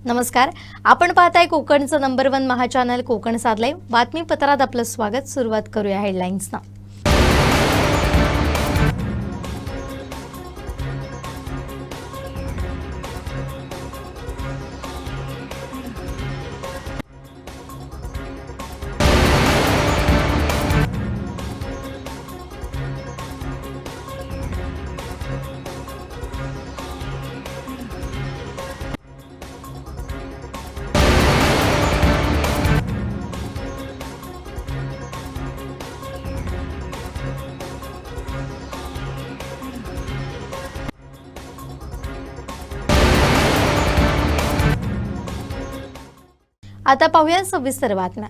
नमस्कार, आपण पाहताय कोकणचं नंबर 1 महा चॅनल कोकण साधलंय बातमीपत्रात आपलं स्वागत। सुरुवात करूया हेडलाईन्सना। आता पाहूया सविस्तर बातम्या।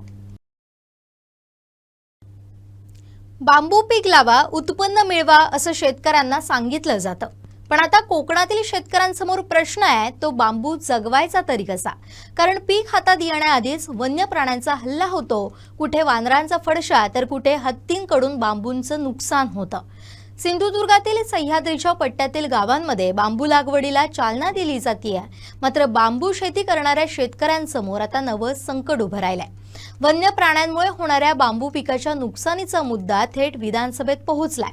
बांबू पीक लावा, उत्पन्न मिळवा असं शेतकऱ्यांना सांगितलं जातं, पण आता कोकणातील शेतकऱ्यांसमोर प्रश्न आहे तो बांबू जगवायचा तरी कसा। कारण पीक हातात येण्याआधीच वन्य प्राण्यांचा हल्ला होतो, कुठे वानरांचा फडशा तर कुठे हत्तींकडून बांबूंचं नुकसान होतं। सिंधुदुर्गातील सह्याद्रीच्या पट्ट्यातील गावांमध्ये बांबू लागवडीला चालना दिली जाते, मात्र बांबू शेती करणाऱ्या शेतकऱ्यांसमोर आता नवं संकट उभं राहिलंय। वन्य प्राण्यांमुळे होणाऱ्या बांबू पिकाच्या नुकसानीचा मुद्दा थेट विधानसभेत पोहोचलाय।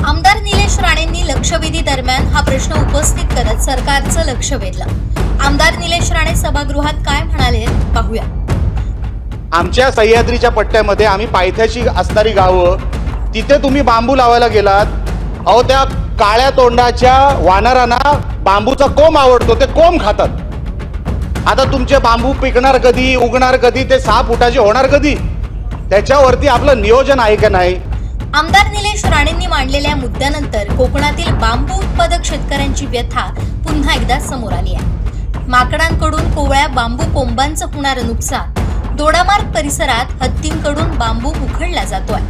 आमदार निलेश राणेंनी लक्षवेधी दरम्यान हा प्रश्न उपस्थित करत सरकारचं लक्ष वेधलं। आमदार निलेश राणे सभागृहात काय म्हणाले पाहूया। आमच्या सह्याद्रीच्या पट्ट्यामध्ये आम्ही पायथ्याची असणारी गावं, तिथे तुम्ही बांबू लावायला गेलात, अहो त्या काळ्या तोंडाच्या वानरांना बांबूचा कोंब आवडतो, ते कोंब खातात। आता तुमचे बांबू पिकणार कधी, उगणार कधी, ते 6 फुटाचे होणार कधी, त्याच्यावरती आपलं नियोजन आहे का नाही। आमदार निलेश राणेंनी मांडलेल्या मुद्द्यानंतर कोकणातील बांबू उत्पादक शेतकऱ्यांची व्यथा पुन्हा एकदा समोर आली आहे। माकडांकडून कोवळ्या बांबू कोंबांचं होणारं नुकसान, दोडामार्ग परिसरात हत्तींकडून बांबू उखडला जातोय,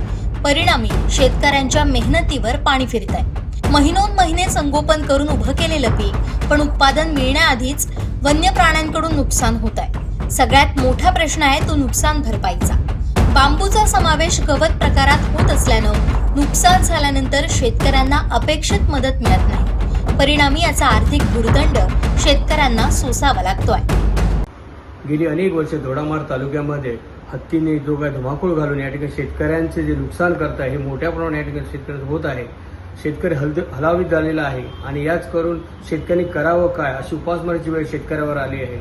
परिणामी शेतकऱ्यांच्या मेहनतीवर पाणी फिरतंय। महिनोन महिने संगोपन करून उभं केलेलं पीक पण उत्पादन मिळण्याआधीच वन्य प्राण्यांकडून नुकसान होत आहे। सगळ्यात मोठा प्रश्न आहे तो नुकसान भरपाईचा। बांबूचा समावेश गवत प्रकारात होत असल्यानं नुकसान झाल्यानंतर शेतकऱ्यांना अपेक्षित मदत मिळत नाही, परिणामी याचा आर्थिक भुर्दंड शेतकऱ्यांना सोसावा लागतोय। गेली अनेक वर्ष दोडामार्ग तालुक्यामध्ये हत्तीने जो काय धुमाकूळ घालून या ठिकाणी शेतकऱ्यांचे जे नुकसान करत आहे हे मोठ्या प्रमाणात या ठिकाणी शेतकऱ्यांचं होत आहे। शेतकरी हलावित झालेला आहे आणि याच करून शेतकऱ्यांनी करावं काय अशी उपासमारीची वेळ शेतकऱ्यावर आली आहे।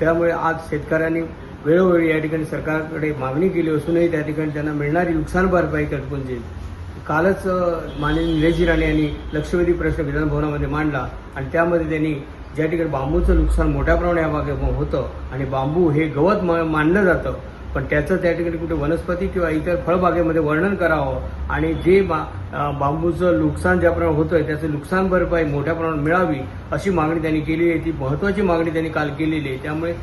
त्यामुळे आज शेतकऱ्यांनी वेळोवेळी या ठिकाणी सरकारकडे मागणी केली असूनही त्या ठिकाणी त्यांना मिळणारी नुकसान भरपाई म्हणजे कालच माननीय निलेश राणे यांनी लक्षवेधी प्रश्न विधानभवनामध्ये मांडला आणि त्यामध्ये त्यांनी ज्या ठिकाणी बांबूचं नुकसान मोठ्या प्रमाणात या भागात होतं आणि बांबू हे गवत मानलं जातं, पण त्याचं त्या ठिकाणी कुठे वनस्पती किंवा इतर फळबागेमध्ये वर्णन करावं आणि जे बांबूचं नुकसान ज्या प्रमाणात होतंय त्याचं नुकसान भरपाई मोठ्या प्रमाणात मिळावी अशी मागणी त्यांनी केली आहे। ती महत्त्वाची मागणी त्यांनी काल केलेली आहे। त्यामुळे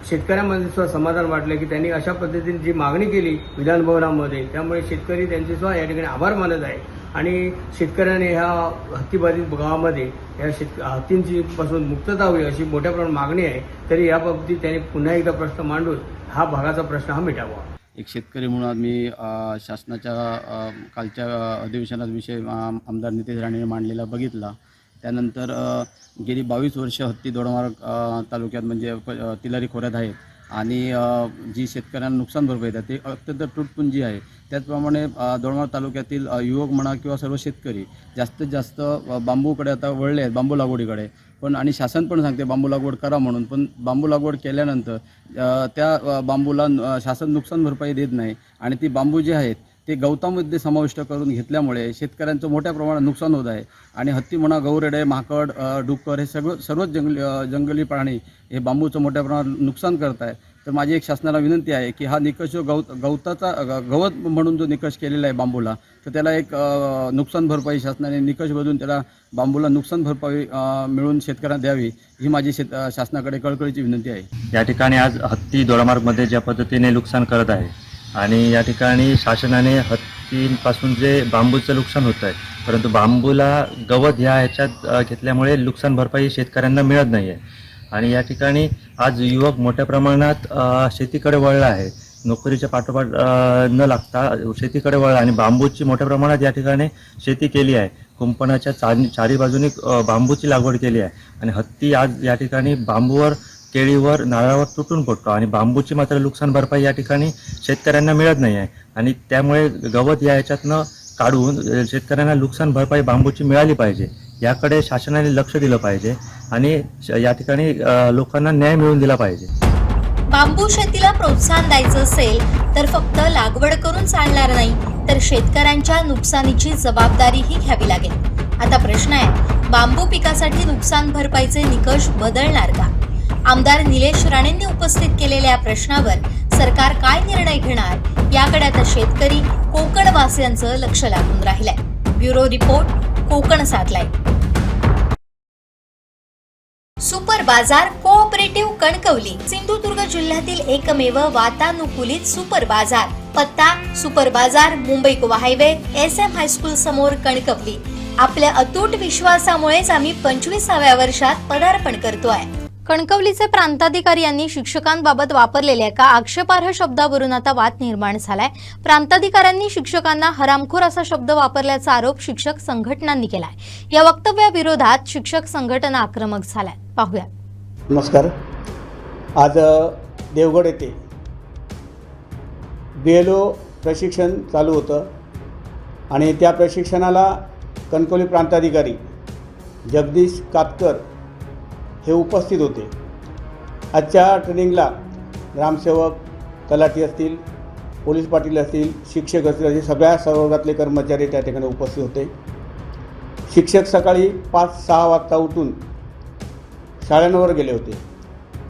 शेतकऱ्यांमध्ये सुद्धा समाधान वाटलं की त्यांनी अशा पद्धतीने जी मागणी केली विधानभवनामध्ये, त्यामुळे शेतकरी त्यांचे सुद्धा या ठिकाणी आभार मानत आहे आणि शेतकऱ्यांनी ह्या हत्तीबाधित गावामध्ये या हत्तींची पासून मुक्तता होईल अशी मोठ्या प्रमाणात मागणी आहे। तरी या बाबतीत त्यांनी पुन्हा एकदा प्रश्न मांडून हा भागाचा प्रश्न हा मिटावा। एक शेतकरी म्हणून आज मी शासनाच्या कालच्या अधिवेशनात विषय आमदार निलेश राणेंनी मांडलेला बघितला। त्यानंतर गेली 22 वर्ष हत्ती दोडामार्ग तालुक्यात म्हणजे तिलारी खोऱ्यात आहेत आणि जी शेतकऱ्यांना नुकसान भरपाई देतात ते अत्यंत तुटपुंजी आहे। त्याचप्रमाणे दोडामार्ग तालुक्यातील युवक म्हणा किंवा सर्व शेतकरी जास्तीत जास्त बांबूकडे आता वळले आहेत, बांबू लागवडीकडे। पण आणि शासन पण सांगते बांबू लागवड करा म्हणून, पण बांबू लागवड केल्यानंतर त्या बांबूला शासन नुकसान भरपाई देत नाही आणि ती बांबू जे आहेत ते गवतामध्ये समाविष्ट करून घेतल्यामुळे शेतकऱ्यांचं मोठ्या प्रमाणात नुकसान होत आहे आणि हत्ती म्हणा, गौरेडे, माकड, डुक्कर हे सर्वच जंगली प्राणी हे बांबूचं मोठ्या प्रमाणात नुकसान करत आहे। तर माझी एक शासनाला विनंती आहे की हा निकष गवत म्हणून जो निकष केलेला आहे बांबूला, तर त्याला एक नुकसान भरपाई शासनाने निकष बदलून त्याला बांबूला नुकसान भरपाई मिळून शेतकऱ्यांना द्यावी ही माझी शासनाकडे कळकळीची विनंती आहे। या ठिकाणी आज हत्ती दोडामार्गमध्ये ज्या पद्धतीने नुकसान करत आहे आणि या ठिकाणी शासनाने हत्तींपासून जे बांबूचं नुकसान होत आहे, परंतु बांबूला गवत ह्याच्यात घेतल्यामुळे नुकसान भरपाई शेतकऱ्यांना मिळत नाही आहे आणि या ठिकाणी आज युवक मोठ्या प्रमाणात शेतीकडे वळला आहे। नोकरीच्या पाठोपाठ न लागता शेतीकडे वळला आणि बांबूची मोठ्या प्रमाणात या ठिकाणी शेती केली आहे. कुंपणाच्या चारी बाजूनी बांबूची लागवड केली आहे आणि हत्ती आज या ठिकाणी बांबूवर, केळीवर, नारळावर तुटून पडतो आणि बांबूची मात्र नुकसान भरपाई या ठिकाणी शेतकऱ्यांना मिळत नाही आहे आणि त्यामुळे गवत या ह्याच्यातनं काढून शेतकऱ्यांना नुकसान भरपाई बांबूची मिळाली पाहिजे. याकडे शासनाने लक्ष दिलं पाहिजे आणि या ठिकाणी लोकांना न्याय मिळवून दिला पाहिजे. बांबू शेतीला प्रोत्साहन द्यायचं असेल तर फक्त लागवड करून चालणार नाही, तर शेतकऱ्यांच्या नुकसानीची जबाबदारीही घ्यावी लागेल. आता प्रश्न आहे, बांबू पिकासाठी नुकसान भरपाईचे निकष बदलणार का? आमदार निलेश राणेंनी उपस्थित केलेल्या या प्रश्नावर सरकार काय निर्णय घेणार याकडे आता शेतकरी, कोकणवासियांचं लक्ष लागून राहिलंय. Bureau report, Konkan satellite. Super Bazar cooperative Kankavli, Sindhudurg जिल्ह्यातील एकमेव वातानुकूलित सुपर बाजार. पत्ता super Bazar, Mumbai Goa highway, SM high school समोर, कणकवली. आपल्या अतूट विश्वासामुळेच आम्ही 25व्या वर्षात पदार्पण करतोय. कणकवलीचे प्रांताधिकारी यांनी शिक्षकांबाबत वापरलेल्या एका आक्षेपार्ह शब्दावरून आता वाद निर्माण झालाय. प्रांताधिकाऱ्यांनी शिक्षकांना हरामखोर असा शब्द वापरल्याचा आरोप शिक्षक संघटनांनी केलाय. या वक्तव्याविरोधात शिक्षक संघटना आक्रमक झालाय. पाहूया. नमस्कार. आज देवगड येथे BLO प्रशिक्षण चालू होतं आणि त्या प्रशिक्षणाला कणकवली प्रांताधिकारी जगदीश कातकर हे उपस्थित होते. आजच्या ट्रेनिंगला ग्रामसेवक, तलाठी असतील, पोलीस पाटील असतील, शिक्षक असतील, असे सगळ्या संवर्गातले कर्मचारी त्या ठिकाणी उपस्थित होते. शिक्षक सकाळी 5-6 वाजता उठून शाळांवर गेले होते,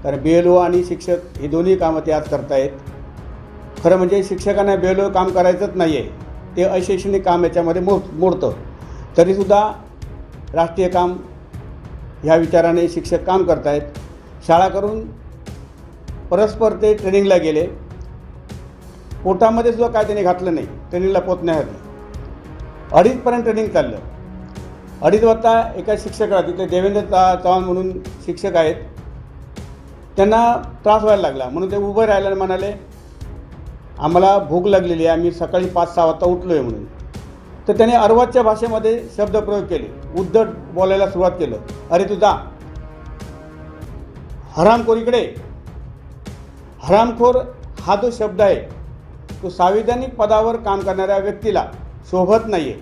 कारण BLO आणि शिक्षक ही दोन्ही कामं ते आज करतायत. खरं म्हणजे शिक्षकांना BLO काम करायचंच नाही आहे, ते अशैक्षणिक काम याच्यामध्ये मोडतं. तरीसुद्धा राष्ट्रीय काम ह्या विचाराने शिक्षक काम करत आहेत. शाळा करून परस्पर ते ट्रेनिंगला गेले. पोटामध्ये सुद्धा काय त्यांनी घातलं नाही ट्रेनिंगला पोचण्यासाठी. 2:30पर्यंत ट्रेनिंग चाललं. 2:30 वाजता एका शिक्षकाला, तिथे देवेंद्र चव्हाण म्हणून शिक्षक आहेत, त्यांना त्रास व्हायला लागला म्हणून ते उभं राहायला म्हणाले, आम्हाला भूक लागलेली आहे, आम्ही सकाळी 5-6 वाजता उठलो आहे म्हणून. तर त्याने अर्वाच्या भाषेमध्ये शब्दप्रयोग केले, उद्धट बोलायला सुरुवात केलं. अरे तुझा हरामखोरीकडे. हरामखोर हा जो शब्द आहे तो संविधानिक पदावर काम करणाऱ्या व्यक्तीला शोभत नाही आहे.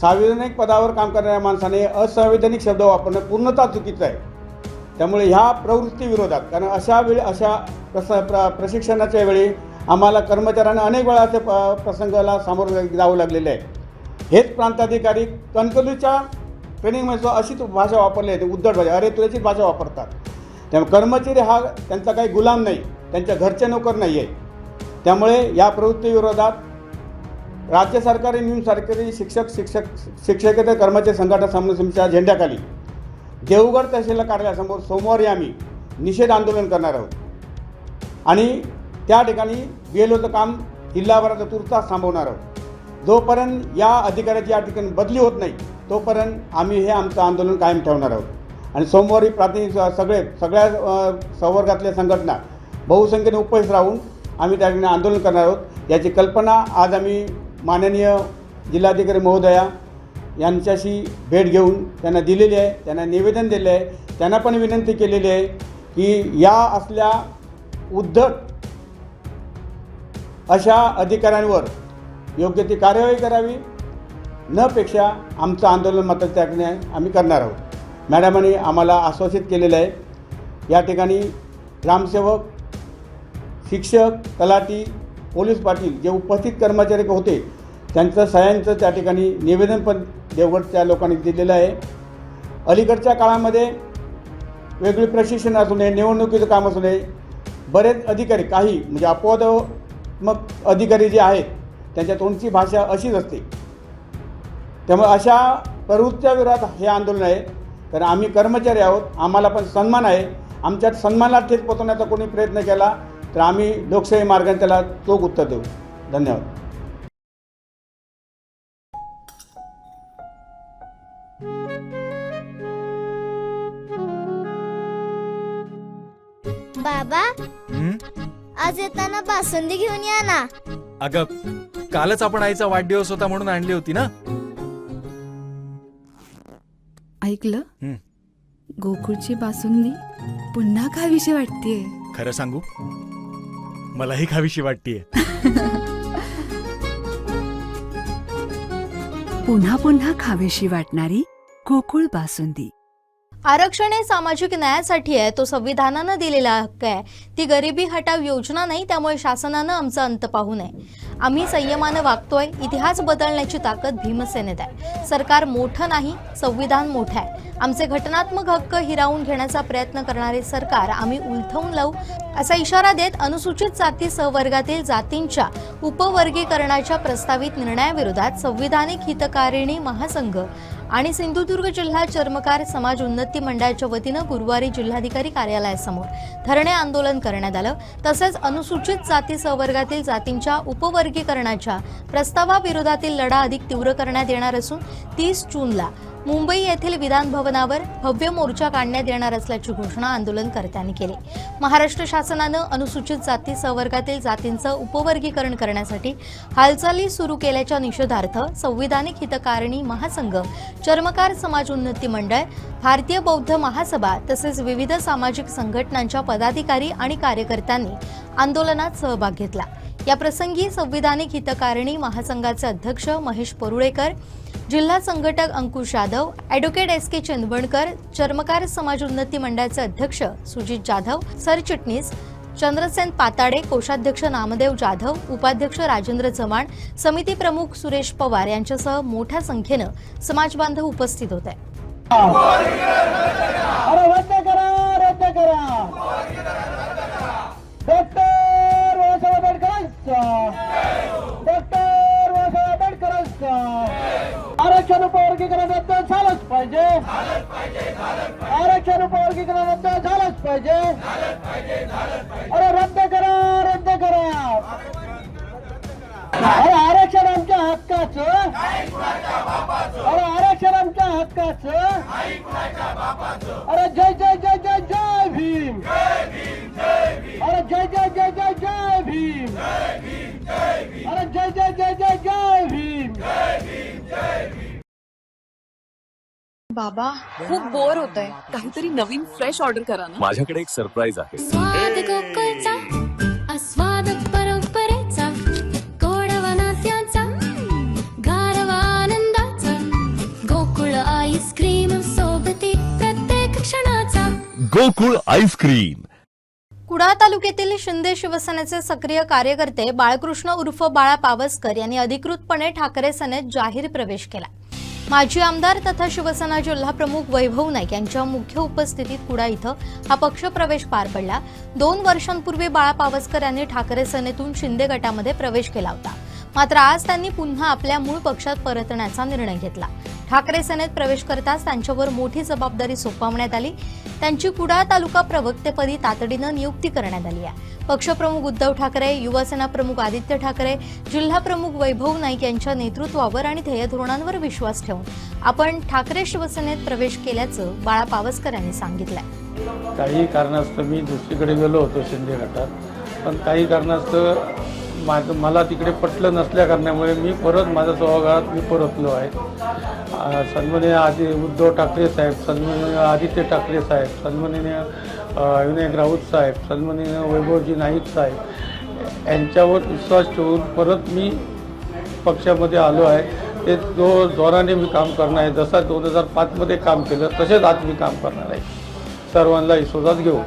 संविधानिक पदावर काम करणाऱ्या माणसाने असंवैधानिक शब्द वापरणं पूर्णतः चुकीचं आहे. त्यामुळे ह्या प्रवृत्तीविरोधात, कारण अशा प्रशिक्षणाच्या वेळी आम्हाला कर्मचाऱ्यांना अनेक वेळा असे प्रसंगाला सामोरं जावं लागलेले आहे. हेच प्रांताधिकारी कणकवलीच्या ट्रेनिंगमध्ये अशीच भाषा वापरली आहे, उद्धट भाषा, अरे तुझ्याचीच भाषा वापरतात. त्यामुळे कर्मचारी हा त्यांचा काही गुलाम नाही, त्यांच्या घरचे नोकर नाही आहे. त्यामुळे या प्रवृत्तीविरोधात राज्य सरकारी, निम सरकारी शिक्षकेतर कर्मचारी संघटना समितीच्या झेंड्याखाली देवगड तहसील कार्यालयासमोर सोमवारी आम्ही निषेध आंदोलन करणार आहोत आणि त्या ठिकाणी BLOचं काम जिल्हाभरात तुर्तास थांबवणार आहोत. जोपर्यंत या अधिकाऱ्याची या ठिकाणी बदली होत नाही तोपर्यंत आम्ही हे आमचं आंदोलन कायम ठेवणार आहोत. आणि सोमवारी सगळ्या संवर्गातल्या संघटना बहुसंख्येने उपस्थित राहून आम्ही त्या ठिकाणी आंदोलन करणार आहोत. याची कल्पना आज आम्ही माननीय जिल्हाधिकारी महोदया यांच्याशी भेट घेऊन त्यांना दिलेली आहे, त्यांना निवेदन दिले आहे. त्यांना पण विनंती केलेली आहे की या असल्या उद्धट अशा अधिकाऱ्यांवर योग्य ती कार्यवाही करावी, नपेक्षा आमचं आंदोलन मात्र त्या ठिकाणी आम्ही करणार आहोत. मॅडमांनी आम्हाला आश्वासित केलेलं आहे. या ठिकाणी ग्रामसेवक, शिक्षक, तलाठी, पोलीस पाटील जे उपस्थित कर्मचारी होते त्यांचं सह्यांचं त्या ठिकाणी निवेदन पण देवगडच्या लोकांनी दिलेलं आहे. अलीकडच्या काळामध्ये वेगळी प्रशिक्षण असू नये, निवडणुकीचं काम असू नये, बरेच अधिकारी, काही म्हणजे अपवादात्मक अधिकारी जे आहेत त्यांच्या तोंडची भाषा अशीच असते. त्यामुळे अशा प्रवृत्तीच्या विरोधात हे आंदोलन आहे. तर आम्ही कर्मचारी आहोत, आम्हाला पण सन्मान आहे. आमच्यात सन्मानाला ठेच पोचवण्याचा कोणी प्रयत्न केला तर आम्ही लोकशाही मार्गाने त्याला चोख उत्तर देऊ. धन्यवाद. बाबा, आज येताना बासुंदी घेऊन या ना. अगं कालच आपण आईचा वाढदिवस होता म्हणून आणली होती ना. ऐकलं? हं. गोकुळची बासुंदी पुन्हा खावीशी वाटतेय. खरं सांगू, मलाही खावीशी वाटतीये. पुन्हा पुन्हा खावीशी वाटणारी गोकुळ बासुंदी. आरक्षण हे सामाजिक न्यायासाठी आहे, तो संविधानानं दिलेला हक्क आहे. ती गरिबी हटाव योजना नाही, त्यामुळे शासनानं आमचा अंत पाहू नये. आम्ही संयमानं वागतोय. इतिहास बदलण्याची ताकद भीमसेनेत आहे. सरकार मोठं नाही, संविधान मोठं आहे. आमचे घटनात्मक हक्क हिरावून घेण्याचा प्रयत्न करणारे सरकार आम्ही उलथवून लावू, असा इशारा देत अनुसूचित जाती सहवर्गातील जातींच्या उपवर्गीकरणाच्या प्रस्तावित निर्णयाविरोधात संविधानिक हितकारिणी महासंघ आणि सिंधुदुर्ग जिल्हा चर्मकार समाज उन्नती मंडळाच्या वतीनं गुरुवारी जिल्हाधिकारी कार्यालयासमोर धरणे आंदोलन करण्यात आलं. तसेच अनुसूचित जाती सहवर्गातील जातींच्या उपवर्गीकरणाच्या प्रस्तावाविरोधातील लढा अधिक तीव्र करण्यात येणार असून 30 जूनला मुंबई येथील विधान भवनावर भव्य मोर्चा काढण्यात येणार असल्याची घोषणा आंदोलनकर्त्यांनी केली. महाराष्ट्र शासनानं अनुसूचित जाती सहवर्गातील जातींचं उपवर्गीकरण करण्यासाठी हालचाली सुरू केल्याच्या निषेधार्थ संविधानिक हितकारिणी महासंघ, चर्मकार समाज उन्नती मंडळ, भारतीय बौद्ध महासभा तसेच विविध सामाजिक संघटनांच्या पदाधिकारी आणि कार्यकर्त्यांनी आंदोलनात सहभाग घेतला. या प्रसंगी संविधानिक हितकारिणी महासंघाचे अध्यक्ष महेश परुळेकर, जिल्हा संघटक अंकुश यादव, ॲडव्होकेट SK चंदवणकर, चर्मकार समाज उन्नती मंडळाचे अध्यक्ष सुजित जाधव, सरचिटणीस चंद्रसेन पाताडे, कोषाध्यक्ष नामदेव जाधव, उपाध्यक्ष राजेंद्र चव्हाण, समिती प्रमुख सुरेश पवार यांच्यासह मोठ्या संख्येनं समाजबांधव उपस्थित होते. आरक्षण उपवर्गीकरण रद्द झालंच पाहिजे. आरक्षण उपवर्गीकरण रद्द झालंच पाहिजे. अरे रद्द करा, रद्द करा. अरे आरक्षण आमच्या हक्काचं. अरे आरक्षण आमच्या हक्काचं. अरे जय जय जय जय जय भीम. अरे जय जय जय जय जय भीम. अरे जय जय जय जय जय भीम. बाबा खूप बोर होतंय, काहीतरी नवीन फ्रेश ऑर्डर करा ना. माझ्याकडे एक सरप्राईज आहे. स्वाद गोकुळचा, आस्वाद परंपरेचा, गोडवा नात्याचा, गारवा आनंदाचा, गोकुळ आईस्क्रीम सोबती प्रत्येक क्षणाचा. गोकुळ आईस्क्रीम. कुडाळ तालुक्यातील शिंदे शिवसेनेचे सक्रिय कार्यकर्ते बाळकृष्ण उर्फ बाळा पावसकर यांनी अधिकृतपणे ठाकरे सेनेत जाहीर प्रवेश केला. माजी आमदार तथा शिवसेना जिल्हा प्रमुख वैभव नाईक यांच्या मुख्य उपस्थितीत कुडाळ इथं हा पक्ष प्रवेश पार पडला. 2 वर्षांपूर्वी बाळा पावसकर यांनी ठाकरे सेनेतून शिंदे गटामध्ये प्रवेश केला होता. मात्र आज त्यांनी पुन्हा आपल्या मूळ पक्षात परतण्याचा निर्णय घेतला. ठाकरे सेनेत प्रवेश करताच त्यांच्यावर मोठी जबाबदारी सोपवण्यात आली. त्यांची कुडाळ तालुका प्रवक्तेपदी तातडीनं नियुक्ती करण्यात आली आहे. पक्षप्रमुख उद्धव ठाकरे, युवासेना प्रमुख आदित्य ठाकरे, जिल्हा प्रमुख वैभव नाईक यांच्या नेतृत्वावर आणि ध्येयधोरणांवर विश्वास ठेवून आपण ठाकरे शिवसेनेत प्रवेश केल्याचं बाळा पावसकर यांनी सांगितलंय. काही कारणास्तव मी दुसरीकडे गेलो होतो शिंदे गटात, पण काही कारणास्तव मला तिकडे पटलं नसल्या कारणामुळे मी परत माझ्या स्वभागात मी परतलो आहे. सन्माननीय आधी उद्धव ठाकरे साहेब, सन्माननीय आदित्य ठाकरे साहेब, सन्माननीय विनायक राऊत साहेब, सन्माननीय वैभवजी नाईक साहेब यांच्यावर विश्वास ठेवून परत मी पक्षामध्ये आलो आहे. ते जोराने मी काम करणार आहे. जसा 2005 काम केलं तसेच आज मी काम करणार आहे. सर्वांना विश्वासात घेऊ.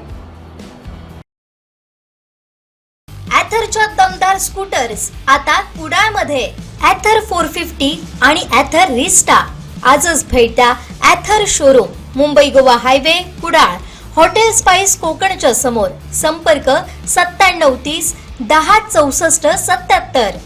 ॲथरच्या दमदार स्कूटर्स आता कुडाळमध्ये. ॲथर 450 आणि ॲथर रिस्टा. आजच भेट द्या Ather showroom, Mumbai Goa highway, Kudal. Hotel spice कोकणच्या समोर. संपर्क 9730 1064 77.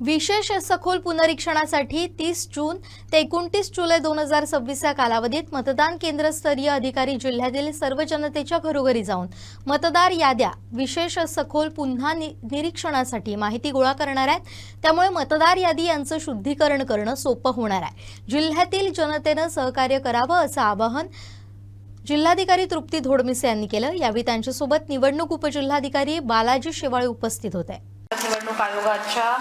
विशेष सखोल पुनरीक्षणासाठी 30 जून ते 29 जुलै 2026 या कालावधीत मतदान केंद्रस्तरीय अधिकारी जिल्ह्यातील सर्व जनतेच्या घरोघरी जाऊन मतदार याद्या विशेष सखोल पुन्हा निरीक्षणासाठी माहिती गोळा करणार आहेत. त्यामुळे मतदार यादी यांचं शुद्धीकरण करणं सोपं होणार आहे. जिल्ह्यातील जनतेनं सहकार्य करावं असं आवाहन जिल्हाधिकारी तृप्ती धोडमिसे यांनी केलं. यावेळी त्यांच्यासोबत निवडणूक उपजिल्हाधिकारी बालाजी शेवाळे उपस्थित होते. निवडणूक आयोगाच्या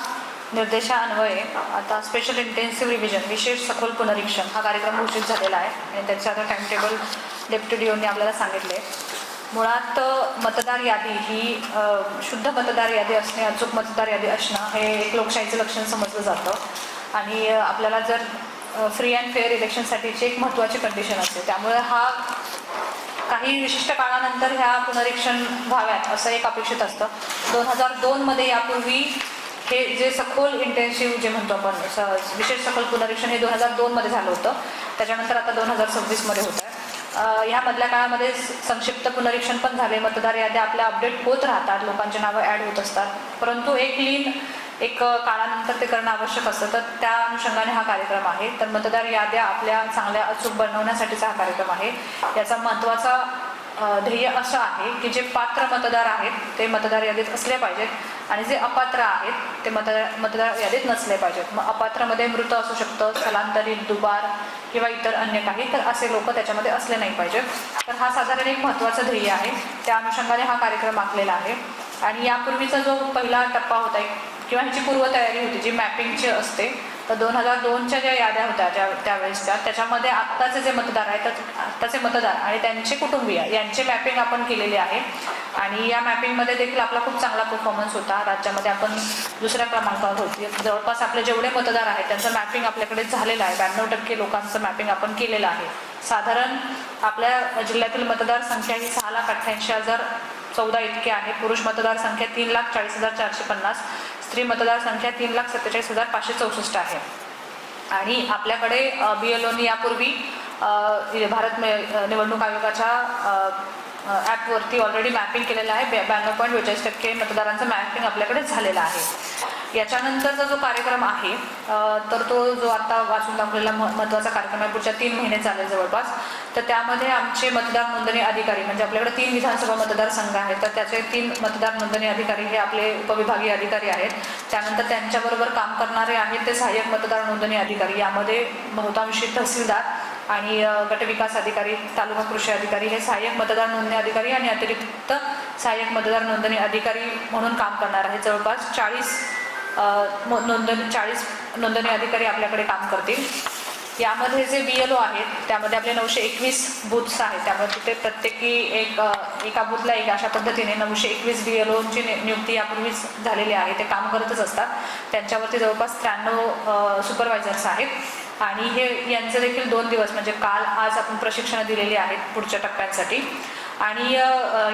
निर्देशान्वये आता स्पेशल इंटेन्सिव्ह रिव्हिजन विशेष सखोल पुनरीक्षण हा कार्यक्रम घोषित झालेला आहे आणि त्याचं आता टाइम टेबल डेप्युटी डीओनी आपल्याला सांगितले. मुळात मतदार यादी ही शुद्ध मतदार यादी असणे, अचूक मतदार यादी असणं हे एक लोकशाहीचं लक्षण समजलं जातं आणि आपल्याला जर फ्री अँड फेअर इलेक्शनसाठीची एक महत्त्वाची कंडिशन असते. त्यामुळे हा काही विशिष्ट काळानंतर ह्या पुनरीक्षण व्हाव्यात असं एक अपेक्षित असतं. 2002 यापूर्वी हे जे सखोल इंटेन्सिव्ह जे म्हणतो आपण विशेष सखोल पुनरीक्षण हे 2002 झालं होतं. त्याच्यानंतर आता 2026 होतं आहे. ह्या मधल्या काळामध्ये संक्षिप्त पुनरीक्षण पण झाले. मतदार याद्या आपल्या अपडेट होत राहतात, लोकांची नावं ॲड होत असतात, परंतु एक काळानंतर ते करणं आवश्यक असतं. तर त्या अनुषंगाने हा कार्यक्रम आहे. तर मतदार याद्या आपल्या चांगल्या अचूक बनवण्यासाठीचा हा कार्यक्रम आहे. याचा महत्त्वाचा ध्येय असं आहे की जे पात्र मतदार आहेत ते मतदार यादीत असले पाहिजेत आणि जे अपात्र आहेत ते मतदार यादीत नसले पाहिजेत. मग अपात्रमध्ये मृत असू शकतं, स्थलांतरित, दुबार किंवा इतर अन्य काही, तर असे लोक त्याच्यामध्ये असले नाही पाहिजेत. तर हा साधारण एक महत्त्वाचं ध्येय आहे. त्या अनुषंगाने हा कार्यक्रम आखलेला आहे. आणि यापूर्वीचा जो पहिला टप्पा होता किंवा ह्याची पूर्वतयारी होती जी मॅपिंगची असते, तर 2002च्या ज्या याद्या होत्या त्यावेळेसच्या, त्याच्यामध्ये आत्ताचे जे मतदार आहेत आत्ताचे मतदार आणि त्यांचे कुटुंबीय यांचे मॅपिंग आपण केलेले आहे. आणि या मॅपिंगमध्ये देखील आपला खूप चांगला परफॉर्मन्स होता. राज्यामध्ये आपण दुसऱ्या क्रमांकावर होती. जवळपास आपले जेवढे मतदार आहेत त्यांचं मॅपिंग आपल्याकडे झालेलं आहे. 92% लोकांचं मॅपिंग आपण केलेलं आहे. साधारण आपल्या जिल्ह्यातील मतदार संख्या ही 6,88,014 इतकी आहे. पुरुष मतदार संख्या 3,40,450, स्त्री मतदार संख्या 3,47,564 आहे. आणि आपल्याकडे BLOनी यापूर्वी भारत निवडणूक आयोगाच्या ॲपवरती ऑलरेडी मॅपिंग केलेलं आहे. 92.42% मतदारांचं मॅपिंग आपल्याकडे झालेलं आहे. याच्यानंतरचा जो कार्यक्रम आहे तर तो जो आता वाचून दाखवलेला महत्त्वाचा कार्यक्रम आहे, पुढच्या 3 महिने चालेल जवळपास. तर त्यामध्ये आमचे मतदार नोंदणी अधिकारी म्हणजे आपल्याकडे 3 विधानसभा मतदारसंघ आहेत, तर त्याचे 3 मतदार नोंदणी अधिकारी हे आपले उपविभागीय अधिकारी आहेत. त्यानंतर त्यांच्याबरोबर काम करणारे आहेत ते सहाय्यक मतदार नोंदणी अधिकारी. यामध्ये बहुतांशी तहसीलदार आणि गटविकास अधिकारी, तालुका कृषी अधिकारी हे सहाय्यक मतदार नोंदणी अधिकारी आणि अतिरिक्त सहाय्यक मतदार नोंदणी अधिकारी म्हणून काम करणार आहेत. जवळपास 40 नोंदणी अधिकारी आपल्याकडे काम करतील. यामध्ये जे BLO आहेत त्यामध्ये आपले 921 बूथ्स आहेत. त्यामुळे तिथे प्रत्येकी एका बूथला एक अशा पद्धतीने 921 BLOंची नियुक्ती यापूर्वीच झालेली आहे. ते काम करतच असतात. त्यांच्यावरती जवळपास 93 सुपरवायझर्स आहेत आणि यांचे देखील 2 दिवस म्हणजे काल आज आपण प्रशिक्षण दिलेली आहेत पुढच्या टप्प्यांसाठी. आणि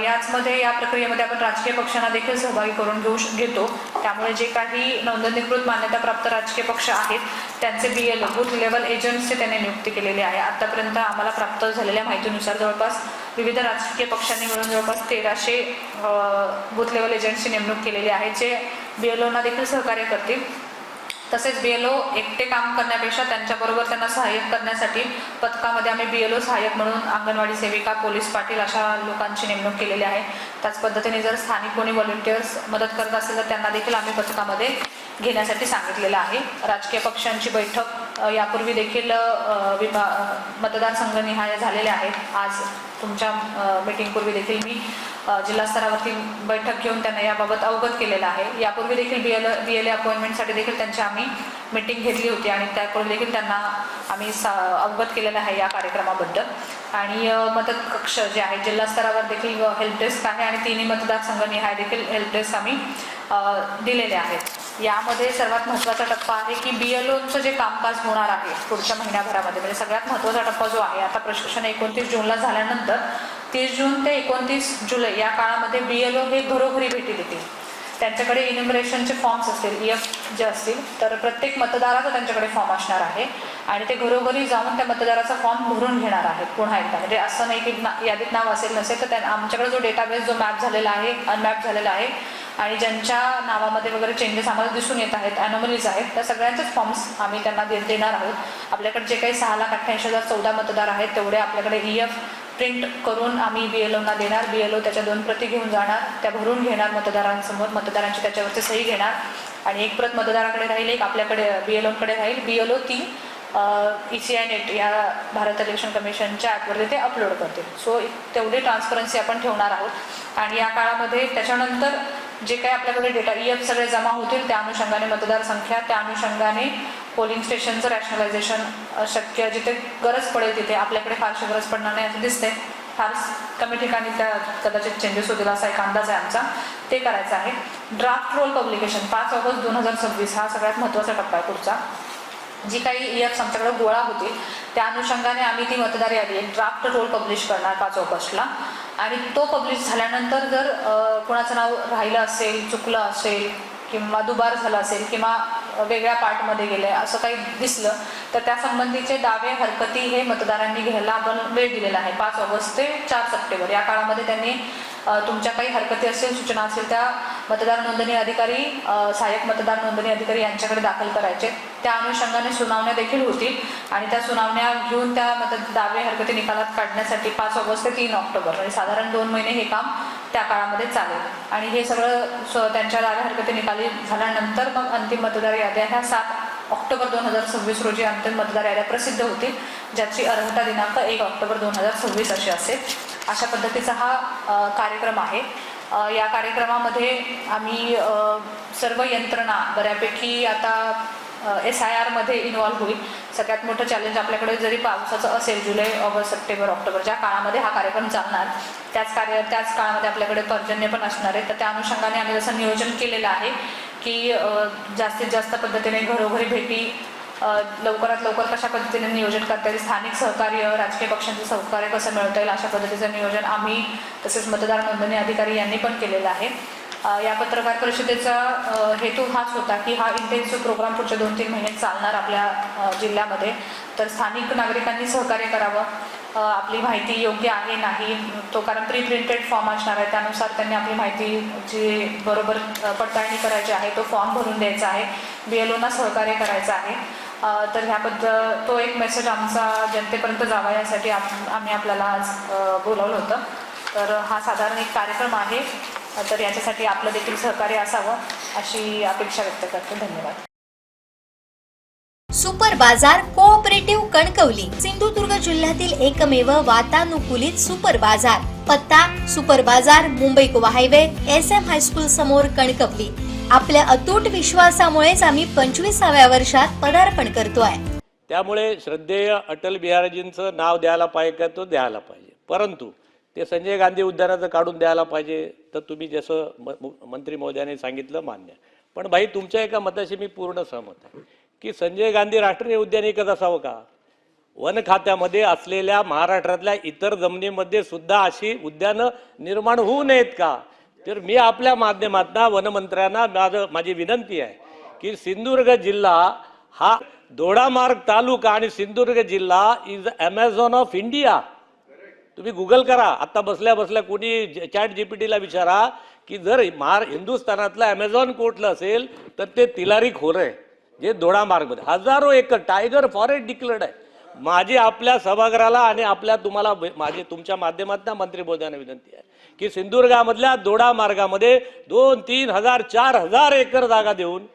याचमध्ये या प्रक्रियेमध्ये आपण राजकीय पक्षांना देखील सहभागी करून घेतो. त्यामुळे जे काही नोंदणीकृत मान्यताप्राप्त राजकीय पक्ष आहेत त्यांचे BLO बूथ लेवल एजंट्सचे त्यांनी नियुक्ती केलेली आहे. आतापर्यंत आम्हाला प्राप्त झालेल्या माहितीनुसार जवळपास विविध राजकीय पक्षांनी मिळून जवळपास 1300 बूथ लेवल एजंट्सची नेमणूक केलेली आहे जे BLOंना देखील सहकार्य करतील. तसेच BLO एकटे काम करण्यापेक्षा त्यांच्याबरोबर त्यांना सहाय्यक करण्यासाठी पथकामध्ये आम्ही BLO सहाय्यक म्हणून अंगणवाडी सेविका, पोलीस पाटील अशा लोकांची नेमणूक केलेली आहे. त्याच पद्धतीने जर स्थानिक कोणी व्हॉलंटियर्स मदत करत असेल तर त्यांना देखील आम्ही पथकामध्ये घेण्यासाठी सांगितलेलं आहे. राजकीय पक्षांची बैठक यापूर्वी देखील मतदारसंघनिहाय झालेल्या आहेत. आज तुमच्या मीटिंगपूर्वी देखील मी जिल्हा स्तरावरती बैठक घेऊन त्यांना याबाबत अवगत केलेलं आहे. यापूर्वी देखील BLA अपॉइंटमेंटसाठी देखील त्यांची आम्ही मीटिंग घेतली होती आणि त्यापूर्वी देखील त्यांना आम्ही अवगत केलेलं आहे या कार्यक्रमाबद्दल. आणि मदत कक्ष जे आहे जिल्हा स्तरावर देखील हेल्प डेस्क आहे आणि 3 मतदारसंघनिहाय देखील हेल्प डेस्क आम्ही दिलेले आहेत. यामध्ये सर्वात महत्त्वाचा टप्पा आहे की BLOंचं जे कामकाज होणार आहे पुढच्या महिन्याभरामध्ये, म्हणजे सगळ्यात महत्त्वाचा टप्पा जो आहे, आता प्रशिक्षण 29 जूनला झाल्यानंतर 30 जून ते 29 जुलै या काळामध्ये BLO हे घरोघरी भेटी देतील. त्यांच्याकडे इन्युमरेशनचे फॉर्म्स असतील, EF जे असतील, तर प्रत्येक मतदाराचा त्यांच्याकडे फॉर्म असणार आहे आणि ते घरोघरी जाऊन त्या मतदाराचा फॉर्म भरून घेणार आहेत पुन्हा एकदा. म्हणजे असं नाही की यादीत नाव असेल नसेल तर आमच्याकडे जो डेटाबेस जो मॅप झालेला आहे, अनमॅप झालेला आहे आणि ज्यांच्या नावामध्ये वगैरे चेंजेस आम्हाला दिसून येत आहेत, ॲनोमलीज आहेत, त्या सगळ्यांचेच फॉर्म्स आम्ही त्यांना देणार आहोत. आपल्याकडे जे काही 6,88,014 मतदार आहेत तेवढे आपल्याकडे EF प्रिंट करून आम्ही BLOंना देणार. BLO त्याच्या 2 प्रती घेऊन जाणार, त्या भरून घेणार मतदारांसमोर, मतदारांची त्याच्यावरती सही घेणार आणि एक प्रत मतदाराकडे राहील, एक आपल्याकडे BLOंकडे राहील. BLO ती ECI नेट या भारत इलेक्शन कमिशनच्या ॲपवरती ते अपलोड करतील. सो तेवढी ट्रान्सपरन्सी आपण ठेवणार आहोत. आणि या काळामध्ये त्याच्यानंतर जे काही आपल्याकडे डेटा EF सगळे जमा होतील त्या अनुषंगाने मतदारसंख्या, त्या अनुषंगाने पोलिंग स्टेशनचं रॅशनलायझेशन शक्य जिथे गरज पडेल तिथे, आपल्याकडे फारशी गरज पडणार नाही असं दिसते, फार कमी ठिकाणी त्या कदाचित चेंजेस होतील असा एक अंदाज आहे आमचा, ते करायचं आहे. ड्राफ्ट रोल पब्लिकेशन 5 ऑगस्ट 2026 हा सगळ्यात महत्त्वाचा टप्पा आहे पुढचा. जी काही EFs आमच्याकडे गोळा होतील त्या अनुषंगाने आम्ही ती मतदार यादी एक ड्राफ्ट रोल पब्लिश करणार 5 ऑगस्टला. आणि तो पब्लिश झाल्यानंतर जर कोणाचं नाव राहिलं असेल, चुकलं असेल किंवा दुबार झालं असेल किंवा वेगळ्या पार्टमध्ये गेले असं काही दिसलं तर त्या संबंधीचे दावे हरकती हे मतदारांनी घ्यायला आपण वेळ दिलेला आहे 5 ऑगस्ट ते 4 सप्टेंबर. या काळामध्ये त्यांनी तुमच्या काही हरकती असतील, सूचना असेल त्या मतदार नोंदणी अधिकारी, सहाय्यक मतदार नोंदणी अधिकारी यांच्याकडे दाखल करायचे. त्या अनुषंगाने सुनावण्या देखील होतील आणि त्या सुनावण्या घेऊन त्या दावे हरकती निकालात काढण्यासाठी 5 ऑगस्ट ते 3 ऑक्टोबर म्हणजे साधारण 2 महिने हे काम त्या काळामध्ये चालेल. आणि हे सगळं त्यांच्या दावे हरकती निकाली झाल्यानंतर मग अंतिम मतदार याद्या ह्या 7 ऑक्टोबर 2026 रोजी अंतिम मतदार याद्या प्रसिद्ध होतील, ज्याची अर्हता दिनांक 1 ऑक्टोबर 2026 अशी असेल. अशा पद्धतीचा हा कार्यक्रम आहे. या कार्यक्रमामध्ये आम्ही सर्व यंत्रणा बऱ्यापैकी आता SIR मध्ये इन्व्हॉल्व्ह होईल. सगळ्यात मोठं चॅलेंज आपल्याकडे जरी पावसाचं असेल, जुलै, ऑगस्ट, सप्टेंबर, ऑक्टोबर ज्या काळामध्ये हा कार्यक्रम चालणार त्याच काळामध्ये आपल्याकडे पर्जन्य पण असणार आहे. तर त्या अनुषंगाने आम्ही जसं नियोजन केलेलं आहे की जास्तीत जास्त पद्धतीने घरोघरी भेटी लवकरात लवकर कशा पद्धतीने नियोजन करता येईल, स्थानिक सहकार्य, राजकीय पक्षांचं सहकार्य कसं मिळवता येईल अशा पद्धतीचं नियोजन आम्ही तसेच मतदार नोंदणी अधिकारी यांनी पण केलेलं आहे. या पत्रकार परिषदेचा हेतू हाच होता की हा इंटेन्सिव्ह प्रोग्राम पुढच्या 2-3 महिने चालणार आपल्या जिल्ह्यामध्ये. तर स्थानिक नागरिकांनी सहकार्य करावं, आपली माहिती योग्य आहे नाही तो, कारण प्रिंटेड फॉर्म असणार आहे त्यानुसार त्यांनी आपली माहिती जी बरोबर पडताळणी करायची आहे तो फॉर्म भरून द्यायचा आहे, BLOना सहकार्य करायचं आहे. तर ह्याबद्दल तो एक मेसेज आमचा जनतेपर्यंत जावा यासाठी आम्ही आपल्याला आज बोलावलं होतं. तर हा साधारण एक कार्यक्रम आहे. तर याच्यासाठी आपलं देखील सहकार्य असावं अशी अपेक्षा व्यक्त करते. धन्यवाद. सुपर बाजार कोऑपरेटिव्ह कणकवली सिंधुदुर्ग जिल्ह्यातील एकमेव वातानुकूलित सुपर बाजार. पत्ता super Bazar, Mumbai Goa highway, SM high school समोर, कणकवली. आपल्या अतूट विश्वासामुळेच आम्ही 25व्या वर्षात पदार्पण करतोय. त्यामुळे श्रद्धेय अटल बिहारीजींचं नाव द्यायला पाहिजे का तो द्यायला पाहिजे, परंतु ते संजय गांधी उद्यानाचं काढून द्यायला पाहिजे. तर तुम्ही जसं मंत्री महोदयाने सांगितलं मान्य, पण भाई तुमच्या एका मताशी मी पूर्ण सहमत आहे की संजय गांधी राष्ट्रीय उद्यान एकच असावं का? वन खात्यामध्ये असलेल्या महाराष्ट्रातल्या इतर जमिनीमध्ये सुद्धा अशी उद्यानं निर्माण होऊ नयेत का? तर मी आपल्या माध्यमातून वनमंत्र्यांना माझी विनंती आहे की सिंधुदुर्ग जिल्हा हा दोडामार्ग तालुका आणि सिंधुदुर्ग जिल्हा इज ॲमेझॉन ऑफ इंडिया. तुम्ही गुगल करा, आता बसल्या बसल्या कोणी ChatGPTला विचारा की जर हिंदुस्थानातलं ॲमेझॉन कुठलं असेल तर ते तिलारी खोरं आहे जे दोडामार्गमध्ये हजारो एकर टायगर फॉरेस्ट डिक्लेअर्ड आहे. माझी आपल्या सभागृहाला आणि तुम्हाला तुमच्या माध्यमातून मंत्री महोदयांना विनंती आहे की सिंधुदुर्गामधल्या दोडामार्गामध्ये 2-3 हजार 4,000 एकर जागा देऊन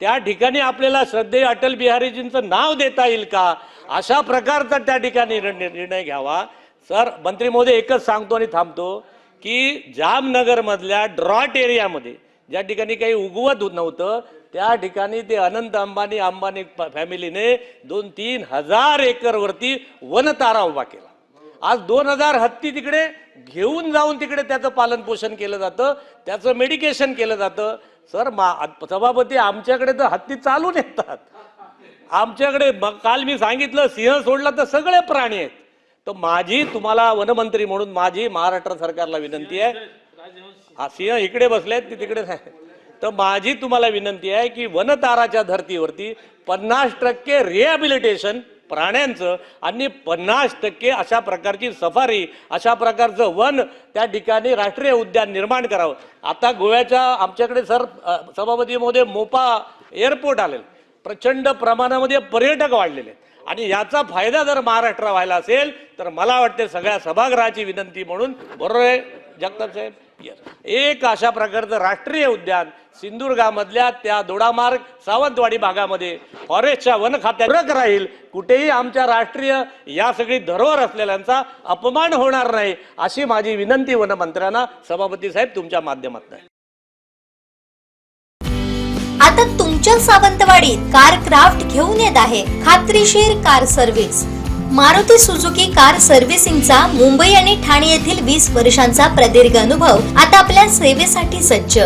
त्या ठिकाणी आपल्याला श्रद्धेय अटल बिहारीजींचं नाव देता येईल का, अशा प्रकारचा त्या ठिकाणी निर्णय घ्यावा. सर मंत्री महोदय एकच सांगतो आणि थांबतो की जामनगरमधल्या ड्रॉट एरियामध्ये ज्या ठिकाणी काही उगवत नव्हतं त्या ठिकाणी ते अनंत अंबानी फॅमिलीने 2-3 हजार एकरवरती वनतारा उभा केला. आज 2,000 हत्ती तिकडे घेऊन जाऊन तिकडे त्याचं पालन पोषण केलं जातं, त्याचं मेडिकेशन केलं जातं. सर सभापती आमच्याकडे तर हत्ती चालून येतात, आमच्याकडे काल मी सांगितलं सिंह सोडला तर सगळे प्राणी आहेत. तर माझी तुम्हाला वनमंत्री म्हणून माझी महाराष्ट्र सरकारला विनंती आहे, हा सिंह इकडे बसलेत ते तिकडे, तर माझी तुम्हाला विनंती आहे की वनताराच्या धर्तीवरती 50% रिहॅबिलिटेशन प्राण्यांचं आणि 50% अशा प्रकारची सफारी, अशा प्रकारचं वन त्या ठिकाणी राष्ट्रीय उद्यान निर्माण करावं. आता गोव्याच्या आमच्याकडे सर सभापती महोदय मोपा एअरपोर्ट आलेलं, प्रचंड प्रमाणामध्ये पर्यटक वाढलेले आणि याचा फायदा जर महाराष्ट्र व्हायला असेल तर मला वाटते सगळ्या सभागृहाची विनंती म्हणून, बरोबर आहे जगताप साहेब, एक अशा प्रकारचं राष्ट्रीय उद्यान सिंधुदुर्गामधल्या त्या दोडामार्ग सावंतवाडी भागामध्ये फॉरेस्टच्या वन खात्यात राहील, कुठेही आमच्या राष्ट्रीय या सगळी धरोहर असलेल्यांचा अपमान होणार नाही, अशी माझी विनंती वनमंत्र्यांना सभापती साहेब तुमच्या माध्यमातून आहे. आता तुमच्या सावंतवाडीत कार क्राफ्ट घेऊन येत आहे खात्रीशीर car service. Maruti Suzuki car सर्व्हिसिंगचा मुंबई आणि ठाणे येथील 20 वर्षांचा प्रदीर्घ अनुभव आता आपल्या सेवेसाठी सज्ज.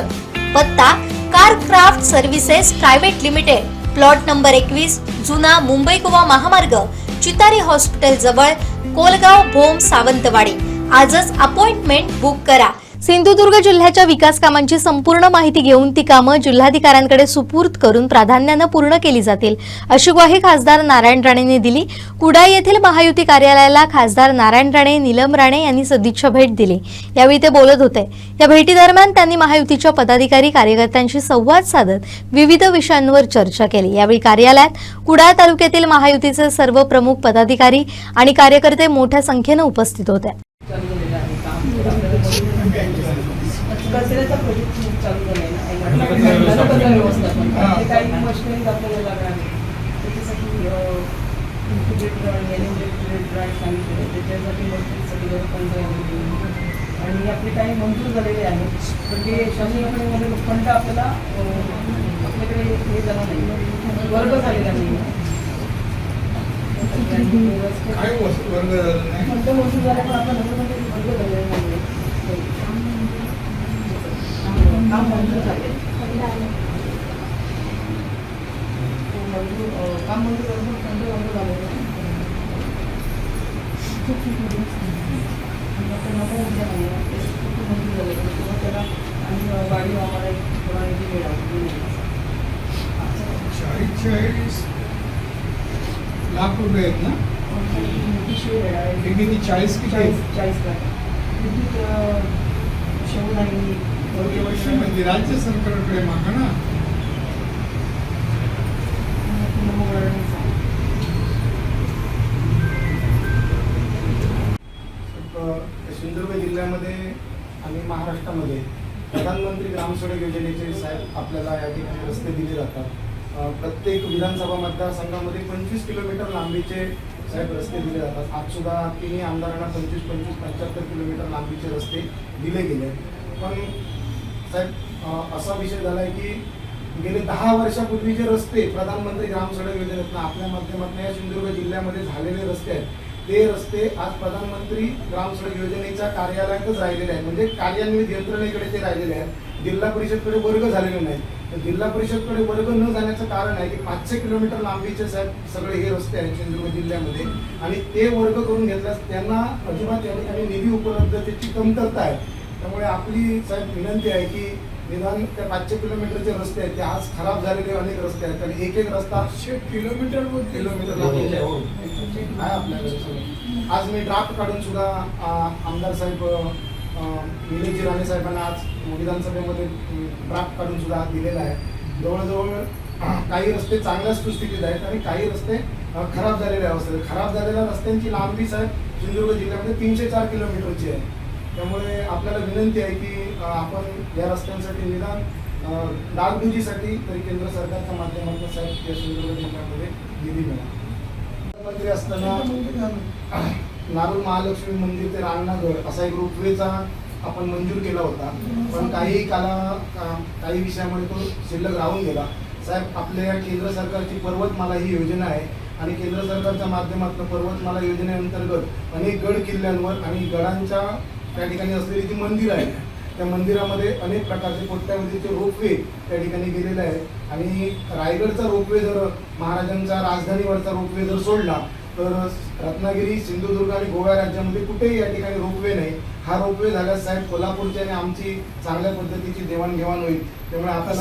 पत्ता car craft services private limited, plot number 21, जुना मुंबई गोवा महामार्ग, चितारी हॉस्पिटल जवळ, कोलगाव भोम, सावंतवाडी. आजच अपॉइंटमेंट बुक करा. सिंधुदुर्ग जिल्ह्याच्या विकास कामांची संपूर्ण माहिती घेऊन ती कामं जिल्हाधिकाऱ्यांकडे सुपूर्द करून प्राधान्यानं पूर्ण केली जातील, अशी ग्वाही खासदार नारायण राणेंनी दिली. कुडाळ येथील महायुती कार्यालयाला खासदार नारायण राणे, नीलम राणे यांनी सदिच्छा भेट दिली. यावेळी ते बोलत होते. या भेटीदरम्यान त्यांनी महायुतीच्या पदाधिकारी कार्यकर्त्यांशी संवाद साधत विविध विषयांवर चर्चा केली. यावेळी कार्यालयात कुडाळ तालुक्यातील महायुतीचे सर्व प्रमुख पदाधिकारी आणि कार्यकर्ते मोठ्या संख्येनं उपस्थित होते. कचऱ्याचा प्रोजेक्ट चालू झालेला आहे. व्यवस्थापन काही मशिनरी आपल्याला लागणार आहे. त्याच्यासाठी सांगितले, त्याच्यासाठी मशिनरीसाठी फंड आणि आपले काही मंजूर झालेले आहेत. पण ते शासनाकडे फंड आपल्याकडे हे झाला नाही, वर्ग झालेला नाही. फंड मंजूर झाले पण आपल्या नगरमध्ये वर्ग झालेला नाही. काम मंजूर झाले, काम मंजूर करून फंड मंजूर झालेलं आहे. मंजूर झाले किंवा त्याला आणि गाडी आम्हाला थोडा निधी मिळाला. 40 लाख रुपये आहेत ना? 40 म्हणजे राज्य सरकारकडे मागा ना. सिंधुदुर्ग जिल्ह्यामध्ये आणि महाराष्ट्रामध्ये प्रधानमंत्री ग्रामसडक योजनेचे साहेब आपल्याला या ठिकाणी रस्ते दिले जातात. प्रत्येक विधानसभा मतदारसंघामध्ये 25 किलोमीटर लांबीचे साहेब रस्ते दिले जातात. आज सुद्धा तिन्ही आमदारांना 25-75 किलोमीटर लांबीचे रस्ते दिले गेले. पण साहेब असा विषय झाला आहे की गेले 10 वर्षापूर्वी जे रस्ते प्रधानमंत्री ग्रामसडक योजनेतून आपल्या माध्यमातून या सिंधुदुर्ग जिल्ह्यामध्ये झालेले रस्ते आहेत, ते रस्ते आज प्रधानमंत्री ग्रामसडक योजनेच्या कार्यालयातच राहिलेले आहेत. म्हणजे कार्यान्वित यंत्रणेकडे ते राहिलेले आहेत. जिल्हा परिषदकडे वर्ग झालेले नाही. जिल्हा परिषदकडे वर्ग न जाण्याचं कारण आहे की 500 किलोमीटर लांबीचे साहेब सगळे हे रस्ते आहेत सिंधुदुर्ग जिल्ह्यामध्ये, आणि ते वर्ग करून घेतल्यास त्यांना अजिबात या ठिकाणी निधी उपलब्धतेची कमतरता आहे. त्यामुळे आपली साहेब विनंती आहे की निदान त्या 500 किलोमीटरचे रस्ते आहेत ते आज खराब झालेले अनेक रस्ते आहेत, आणि एक एक रस्ता 100 किलोमीटर लांबीचे आहे आपल्याकडे. आज मी ड्राफ्ट काढून सुद्धा आमदार साहेब निलेशजी राणे साहेबांना आज विधानसभेमध्ये ड्राफ्ट काढून सुद्धा दिलेला आहे. जवळजवळ काही रस्ते चांगल्या सुस्थितीत आहेत आणि काही रस्ते खराब झालेल्या अवस्थेत. खराब झालेल्या रस्त्यांची लांबी साहेब सिंधुदुर्ग जिल्ह्यामध्ये 304 किलोमीटरची आहे. त्यामुळे आपल्याला विनंती आहे की आपण या रस्त्यांसाठी निदान डागडुजीसाठी तरी केंद्र सरकारच्या माध्यमातून साहेब या सिंधुदुर्ग जिल्ह्यामध्ये निधी मिळाला. मंत्री असताना नारोल महालक्ष्मी मंदिर ते रांगणागड असा एक रोपवेचा आपण मंजूर केला होता, पण काही विषयामुळे तो शिल्लक राहून गेला. साहेब आपल्या केंद्र सरकारची पर्वतमाला ही योजना आहे आणि केंद्र सरकारच्या माध्यमातून पर्वतमाला योजनेअंतर्गत अनेक गड किल्ल्यांवर आणि गडांच्या त्या ठिकाणी असलेली जी मंदिरं आहेत त्या मंदिरामध्ये अनेक प्रकारचे कोट्यावधीचे रोपवे त्या ठिकाणी गेलेले आहेत. आणि रायगडचा रोपवे जर महाराजांच्या राजधानीवरचा रोपवे जर सोडला तर रत्नागिरी, सिंधुदुर्ग आणि गोवा राज्यामध्ये कुठेही या ठिकाणी रोपवे नाही. हा रोपवे झाल्यास साहेब कोल्हापूरची आणि आमची चांगल्या पद्धतीची देवाणघेवाण होईल. त्यामुळे आता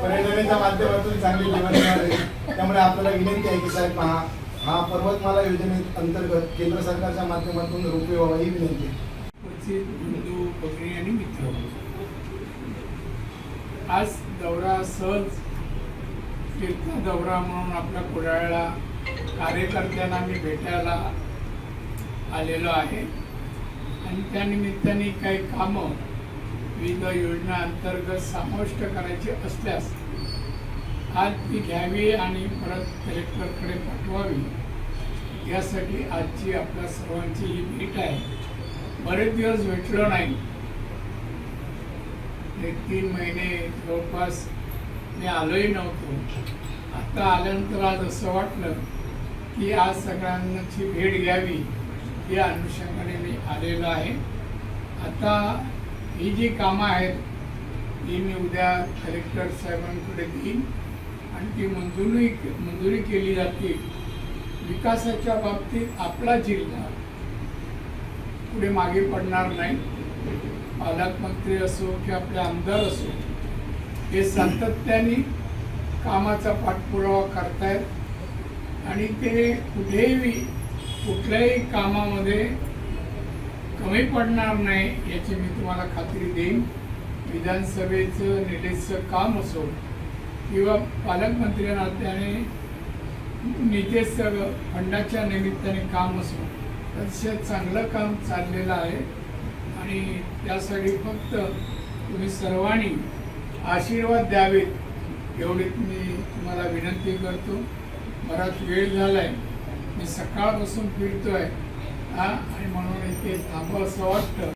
पर्यटनाच्या माध्यमातून चांगली देवाणघेवाण होईल. त्यामुळे आपल्याला विनंती आहे की साहेब हा पर्वतमाला योजनेअंतर्गत केंद्र सरकारच्या माध्यमातून रोपवे व्हावा ही विनंती आहे. हिंदू भगिनी आणि मित्र, आज दौरा सहज तीर्थ दौरा म्हणून आपल्या कुडाळला कार्यकर्त्यांना मी भेटायला आलेलो आहे. आणि त्यानिमित्ताने काही कामं विविध योजना अंतर्गत समाविष्ट करायची असल्यास आज ती घ्यावी आणि परत कलेक्टरकडे पाठवावी यासाठी आजची आपल्या सर्वांची ही भेट आहे. बरेच दिवस भेटलो नाही, 1-3 महिने जवळपास मी आलोही नव्हतो. आता आल्यानंतर आज असं वाटलं की आज सगळ्यांची भेट घ्यावी या अनुषंगाने मी आलेलो आहे. आता ही जी कामं आहेत ती मी उद्या कलेक्टर साहेबांकडे देईन आणि ती मंजुरी केली जाते. विकासाच्या बाबतीत आपला जिल्हा पुढे मागे पडणार नाही. पालकमंत्री असो की आपले आमदार असो हे सातत्याने कामाचा पाठपुरावा करतायत आणि ते कुठल्याही कामामध्ये कमी पडणार नाही याची मी तुम्हाला खात्री देईन. विधानसभेचं निधीचं काम असो किंवा पालकमंत्री नात्याने निधीच फंडाच्या निमित्ताने काम असो, अतिशय चांगलं काम चाललेलं आहे आणि त्यासाठी फक्त तुम्ही सर्वांनी आशीर्वाद द्यावेत एवढीच मी तुम्हाला विनंती करतो. बराच वेळ झाला आहे, मी सकाळपासून फिरतोय आणि म्हणून इथे थांबावं असं वाटतं.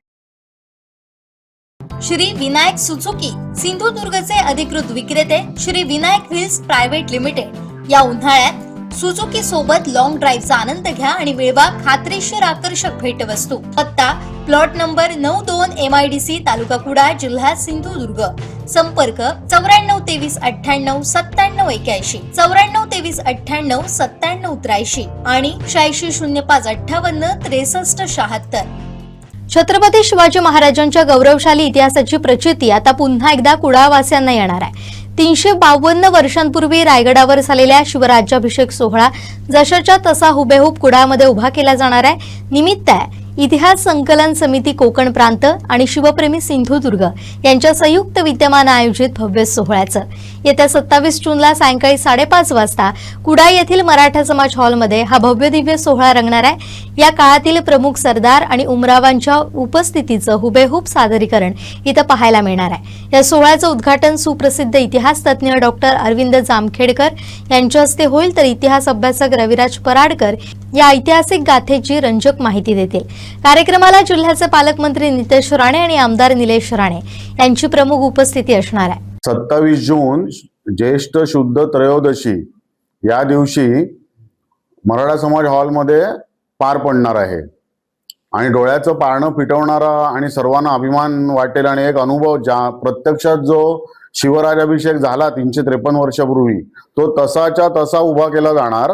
श्री विनायक सुझुकी सिंधुदुर्गचे अधिकृत विक्रेते Shri Vinayak wheels private limited या उन्हाळ्यात सुझुकी सोबत लॉंग ड्राईव्हचा आनंद घ्या आणि मिळवा खात्रीशीर आकर्षक भेटवस्तू. पत्ता प्लॉट नंबर 92 MIDC तालुका कुडाळ जिल्हा सिंधुदुर्ग. संपर्क 94 23 98 97 81, 94 23 98 97 83 आणि 86 05 58 63 76. छत्रपती शिवाजी महाराजांच्या गौरवशाली इतिहासाची प्रचिती आता पुन्हा एकदा कुडाळवासियांना येणार आहे. 352 वर्षांपूर्वी रायगडावर झालेल्या शिवराज्याभिषेक सोहळा जशाच्या तसा हुबेहूब कुडाळमध्ये उभा केला जाणार आहे. निमित्त आहे इतिहास संकलन समिती कोकण प्रांत आणि शिवप्रेमी सिंधुदुर्ग यांच्या संयुक्त विद्यमाने आयोजित भव्य सोहळ्याचं. येत्या 27 जूनला सायंकाळी 5:30 वाजता कुडाळ येथील मराठा समाज हॉलमध्ये हा भव्य दिव्य सोहळा रंगणार आहे. या काळातील प्रमुख सरदार आणि उमरावांच्या उपस्थितीचं हुबेहूब सादरीकरण इथं पाहायला मिळणार आहे. या सोहळ्याचं उद्घाटन सुप्रसिद्ध इतिहास तज्ज्ञ डॉक्टर अरविंद जामखेडकर यांच्या हस्ते होईल, तर इतिहास अभ्यासक रविराज पराडकर या ऐतिहासिक गाथेची रंजक माहिती देतील. कार्यक्रमाला जिल्ह्याचे पालकमंत्री नितेश राणे आणि आमदार निलेश राणे यांची प्रमुख उपस्थिती असणार आहे. 27 जून ज्येष्ठ शुद्ध त्रयोदशी या दिवशी मराठा समाज हॉलमध्ये पार पडणार आहे आणि डोळ्याचं पारणं फिटवणारा आणि सर्वांना अभिमान वाटेल आणि एक अनुभव ज्या प्रत्यक्षात जो शिवराजाभिषेक झाला 353 वर्षापूर्वी तो तसाच्या तसा उभा केला जाणार.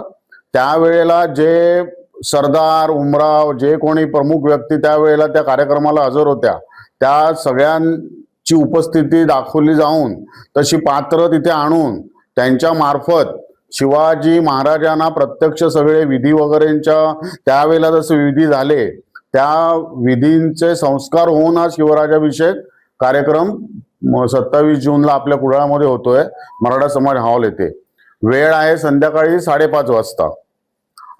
त्यावेळेला जे सरदार उमराव जे कोणी प्रमुख व्यक्ती त्यावेळेला त्या कार्यक्रमाला हजर होत्या त्या सगळ्यांची उपस्थिती दाखवली जाऊन तशी पात्र तिथे आणून त्यांच्या मार्फत शिवाजी महाराजांना प्रत्यक्ष सगळे विधी वगैरेंच्या त्यावेळेला जसे विधी झाले त्या विधींचे संस्कार होऊन हा शिवराजाभिषेक कार्यक्रम 27 जूनला आपल्या कुडाळमध्ये होतोय मराठा समाज हॉल येथे. वेळ आहे संध्याकाळी 5:30 वाजता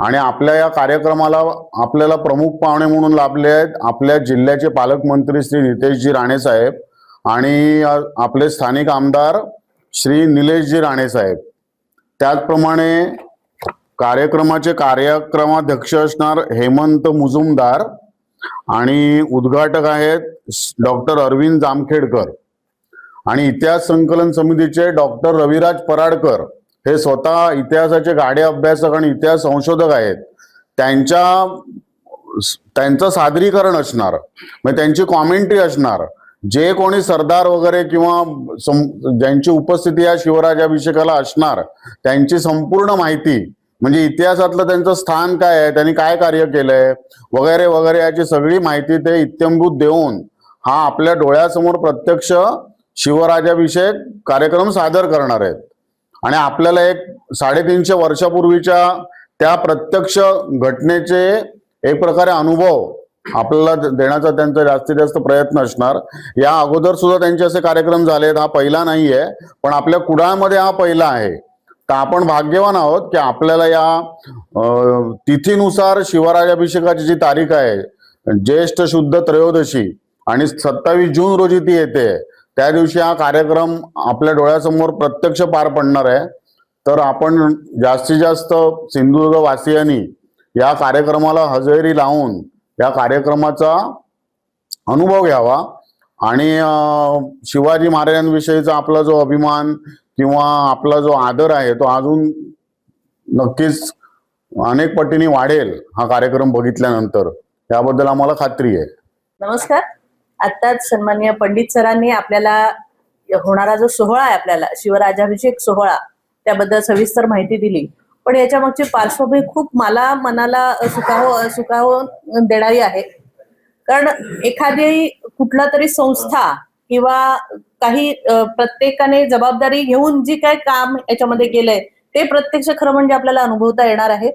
आणि आपल्या या कार्यक्रमाला आपल्याला प्रमुख पाहुणे म्हणून लाभले आहेत आपल्या जिल्ह्याचे पालकमंत्री श्री नितेशजी राणे साहेब आणि आपले स्थानिक आमदार श्री निलेशजी राणे साहेब. त्याचप्रमाणे कार्यक्रमाचे कार्यक्रमाध्यक्ष असणार हेमंत मुजुमदार आणि उद्घाटक आहेत डॉक्टर अरविंद जामखेडकर आणि इतिहास संकलन समितीचे डॉक्टर रविराज पराडकर. हे स्वतः इतिहासाचे गाढे अभ्यासक आणि इतिहास संशोधक आहेत. त्यांचं सादरीकरण असणार म्हणजे त्यांची कॉमेंट्री असणार. जे कोणी सरदार वगैरे किंवा ज्यांची उपस्थिती या शिवराजाभिषेकाला असणार त्यांची संपूर्ण माहिती म्हणजे इतिहासातलं त्यांचं स्थान काय आहे, त्यांनी काय कार्य केलंय वगैरे वगैरे याची सगळी माहिती ते इत्यंभूत देऊन हा आपल्या डोळ्यासमोर प्रत्यक्ष शिवराजाभिषेक कार्यक्रम सादर करणार आहेत. आणि आपल्याला एक 350 वर्षापूर्वीच्या त्या प्रत्यक्ष घटनेचे एक प्रकारे अनुभव आपल्याला देण्याचा त्यांचा जास्तीत जास्त प्रयत्न असणार. या अगोदर सुद्धा त्यांचे असे कार्यक्रम झालेत, हा पहिला नाहीये पण आपल्या कुडाळमध्ये हा पहिला आहे. तर आपण भाग्यवान आहोत की आपल्याला या तिथीनुसार शिवराजाभिषेकाची जी तारीख आहे ज्येष्ठ शुद्ध त्रयोदशी आणि 27 जून रोजी ती येते. त्या दिवशी हा कार्यक्रम आपल्या डोळ्यासमोर प्रत्यक्ष पार पडणार आहे. तर आपण जास्तीत जास्त सिंधुदुर्ग वासियांनी या कार्यक्रमाला हजेरी लावून या कार्यक्रमाचा अनुभव घ्यावा आणि शिवाजी महाराजांविषयीचा आपला जो अभिमान किंवा आपला जो आदर आहे तो अजून नक्कीच अनेक पटीने वाढेल हा कार्यक्रम बघितल्यानंतर, याबद्दल आम्हाला खात्री आहे. नमस्कार. आत्ताच सन्माननीय पंडित सरांनी आपल्याला होणारा जो सोहळा आहे, आपल्याला शिवराज्याभिषेक सोहळा, त्याबद्दल सविस्तर माहिती दिली. पण याच्या मागची पार्श्वभूमी खूप मनाला सुखावून देणारी आहे. कारण एखादी कुठला तरी संस्था किंवा काही प्रत्येकाने जबाबदारी घेऊन जी काय काम याच्यामध्ये केलंय ते प्रत्यक्ष खरं म्हणजे आपल्याला अनुभवता येणार आहे.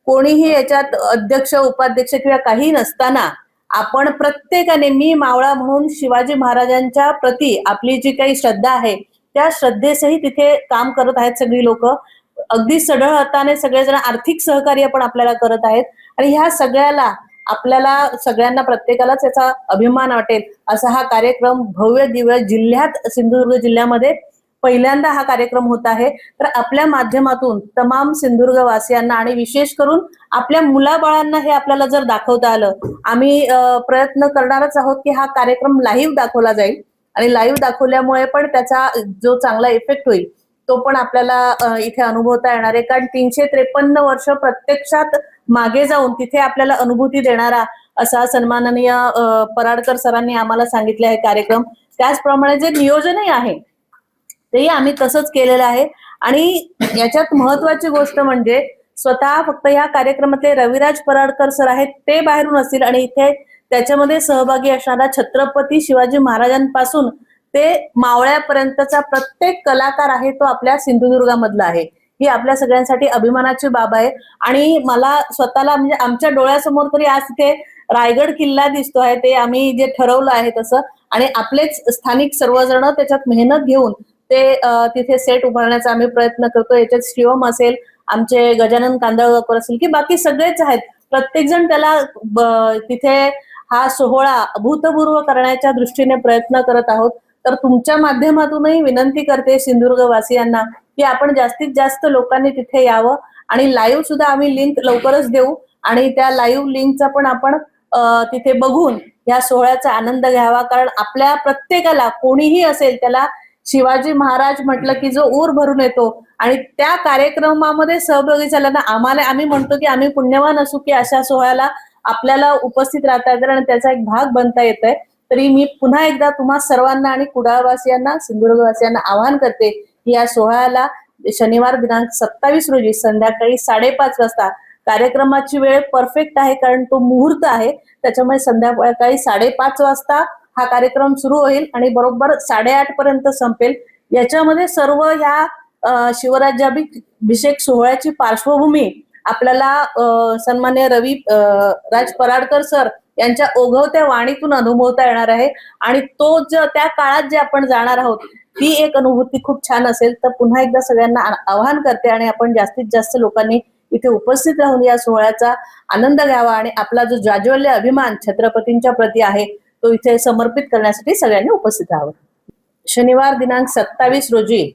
कोणीही याच्यात अध्यक्ष उपाध्यक्ष किंवा काही नसताना आपण प्रत्येकाने मी मावळा म्हणून शिवाजी महाराजांच्या प्रती आपली जी काही श्रद्धा आहे त्या श्रद्धेसही तिथे काम करत आहेत सगळी लोक. अगदी सढळ हाताने सगळेजण आर्थिक सहकार्य पण आपल्याला करत आहेत आणि ह्या सगळ्याला आपल्याला सगळ्यांना प्रत्येकालाच याचा अभिमान वाटेल असा हा कार्यक्रम भव्य दिव्य जिल्ह्यात सिंधुदुर्ग जिल्ह्यामध्ये पहिल्यांदा हा कार्यक्रम होत आहे. तर आपल्या माध्यमातून तमाम सिंधुदुर्ग वासियांना आणि विशेष करून आपल्या मुलाबाळांना हे आपल्याला जर दाखवता आलं, आम्ही प्रयत्न करणारच आहोत की हा कार्यक्रम लाईव्ह दाखवला जाईल आणि लाईव्ह दाखवल्यामुळे पण त्याचा जो चांगला इफेक्ट होईल तो पण आपल्याला इथे अनुभवता येणार आहे. कारण 353 वर्ष प्रत्यक्षात मागे जाऊन तिथे आपल्याला अनुभूती देणारा असा सन्माननीय पराडकर सरांनी आम्हाला सांगितले आहे कार्यक्रम. त्याचप्रमाणे जे नियोजनही आहे तेही आम्ही तसंच केलेलं आहे. आणि याच्यात महत्वाची गोष्ट म्हणजे स्वतः फक्त या कार्यक्रमातले रविराज पराडकर सर आहेत ते बाहेरून असतील आणि इथे त्याच्यामध्ये सहभागी असणारा छत्रपती शिवाजी महाराजांपासून ते मावळ्यापर्यंतचा प्रत्येक कलाकार आहे तो आपल्या सिंधुदुर्गामधला आहे. ही आपल्या सगळ्यांसाठी अभिमानाची बाब आहे. आणि मला स्वतःला म्हणजे आमच्या डोळ्यासमोर तरी आज तिथे रायगड किल्ला दिसतो आहे, ते आम्ही जे ठरवलं आहे तसं, आणि आपलेच स्थानिक सर्वजण त्याच्यात मेहनत घेऊन ते तिथे सेट उभारण्याचा आम्ही प्रयत्न करतो. याच्यात शिवम असेल, आमचे गजानन कांदळकर असेल की बाकी सगळेच आहेत, प्रत्येक जण त्याला तिथे हा सोहळा भूतपूर्व करण्याच्या दृष्टीने प्रयत्न करत आहोत. तर तुमच्या माध्यमातूनही विनंती करते सिंधुदुर्ग वासियांना की आपण जास्तीत जास्त लोकांनी तिथे यावं आणि लाईव्ह सुद्धा आम्ही लिंक लवकरच देऊ आणि त्या लाईव्ह लिंकचा पण आपण तिथे बघून या सोहळ्याचा आनंद घ्यावा. कारण आपल्या प्रत्येकाला कोणीही असेल त्याला शिवाजी महाराज म्हटलं की जो ऊर भरून येतो आणि त्या कार्यक्रमामध्ये सहभागी झाल्यानं आम्ही म्हणतो की आम्ही पुण्यवान असू की अशा सोहळ्याला आपल्याला उपस्थित राहता येतं आणि त्याचा एक भाग बनता येत आहे. तरी मी पुन्हा एकदा तुम्हा सर्वांना आणि कुडाळवासियांना सिंधुदुर्गवासियांना आवाहन करते की या सोहळ्याला शनिवार दिनांक 27 रोजी संध्याकाळी 5:30 वाजता, कार्यक्रमाची वेळ परफेक्ट आहे कारण तो मुहूर्त आहे, त्याच्यामुळे संध्याकाळी 5:30 वाजता हा कार्यक्रम सुरू होईल आणि बरोबर 8:30 पर्यंत संपेल. याच्यामध्ये सर्व ह्या शिवराज्याभिषेक सोहळ्याची पार्श्वभूमी आपल्याला सन्मान्य राज पराडकर सर यांच्या ओघवत्या वाणीतून अनुभवता येणार आहे आणि तो त्या काळात जे आपण जाणार आहोत ती एक अनुभूती खूप छान असेल. तर पुन्हा एकदा सगळ्यांना आवाहन करते आणि आपण जास्तीत जास्त लोकांनी इथे उपस्थित राहून या सोहळ्याचा आनंद घ्यावा आणि आपला जो जाज्वल्य अभिमान छत्रपतींच्या प्रती आहे तो इथे समर्पित करण्यासाठी सगळ्यांनी उपस्थित राहावं. शनिवार दिनांक 27 रोजी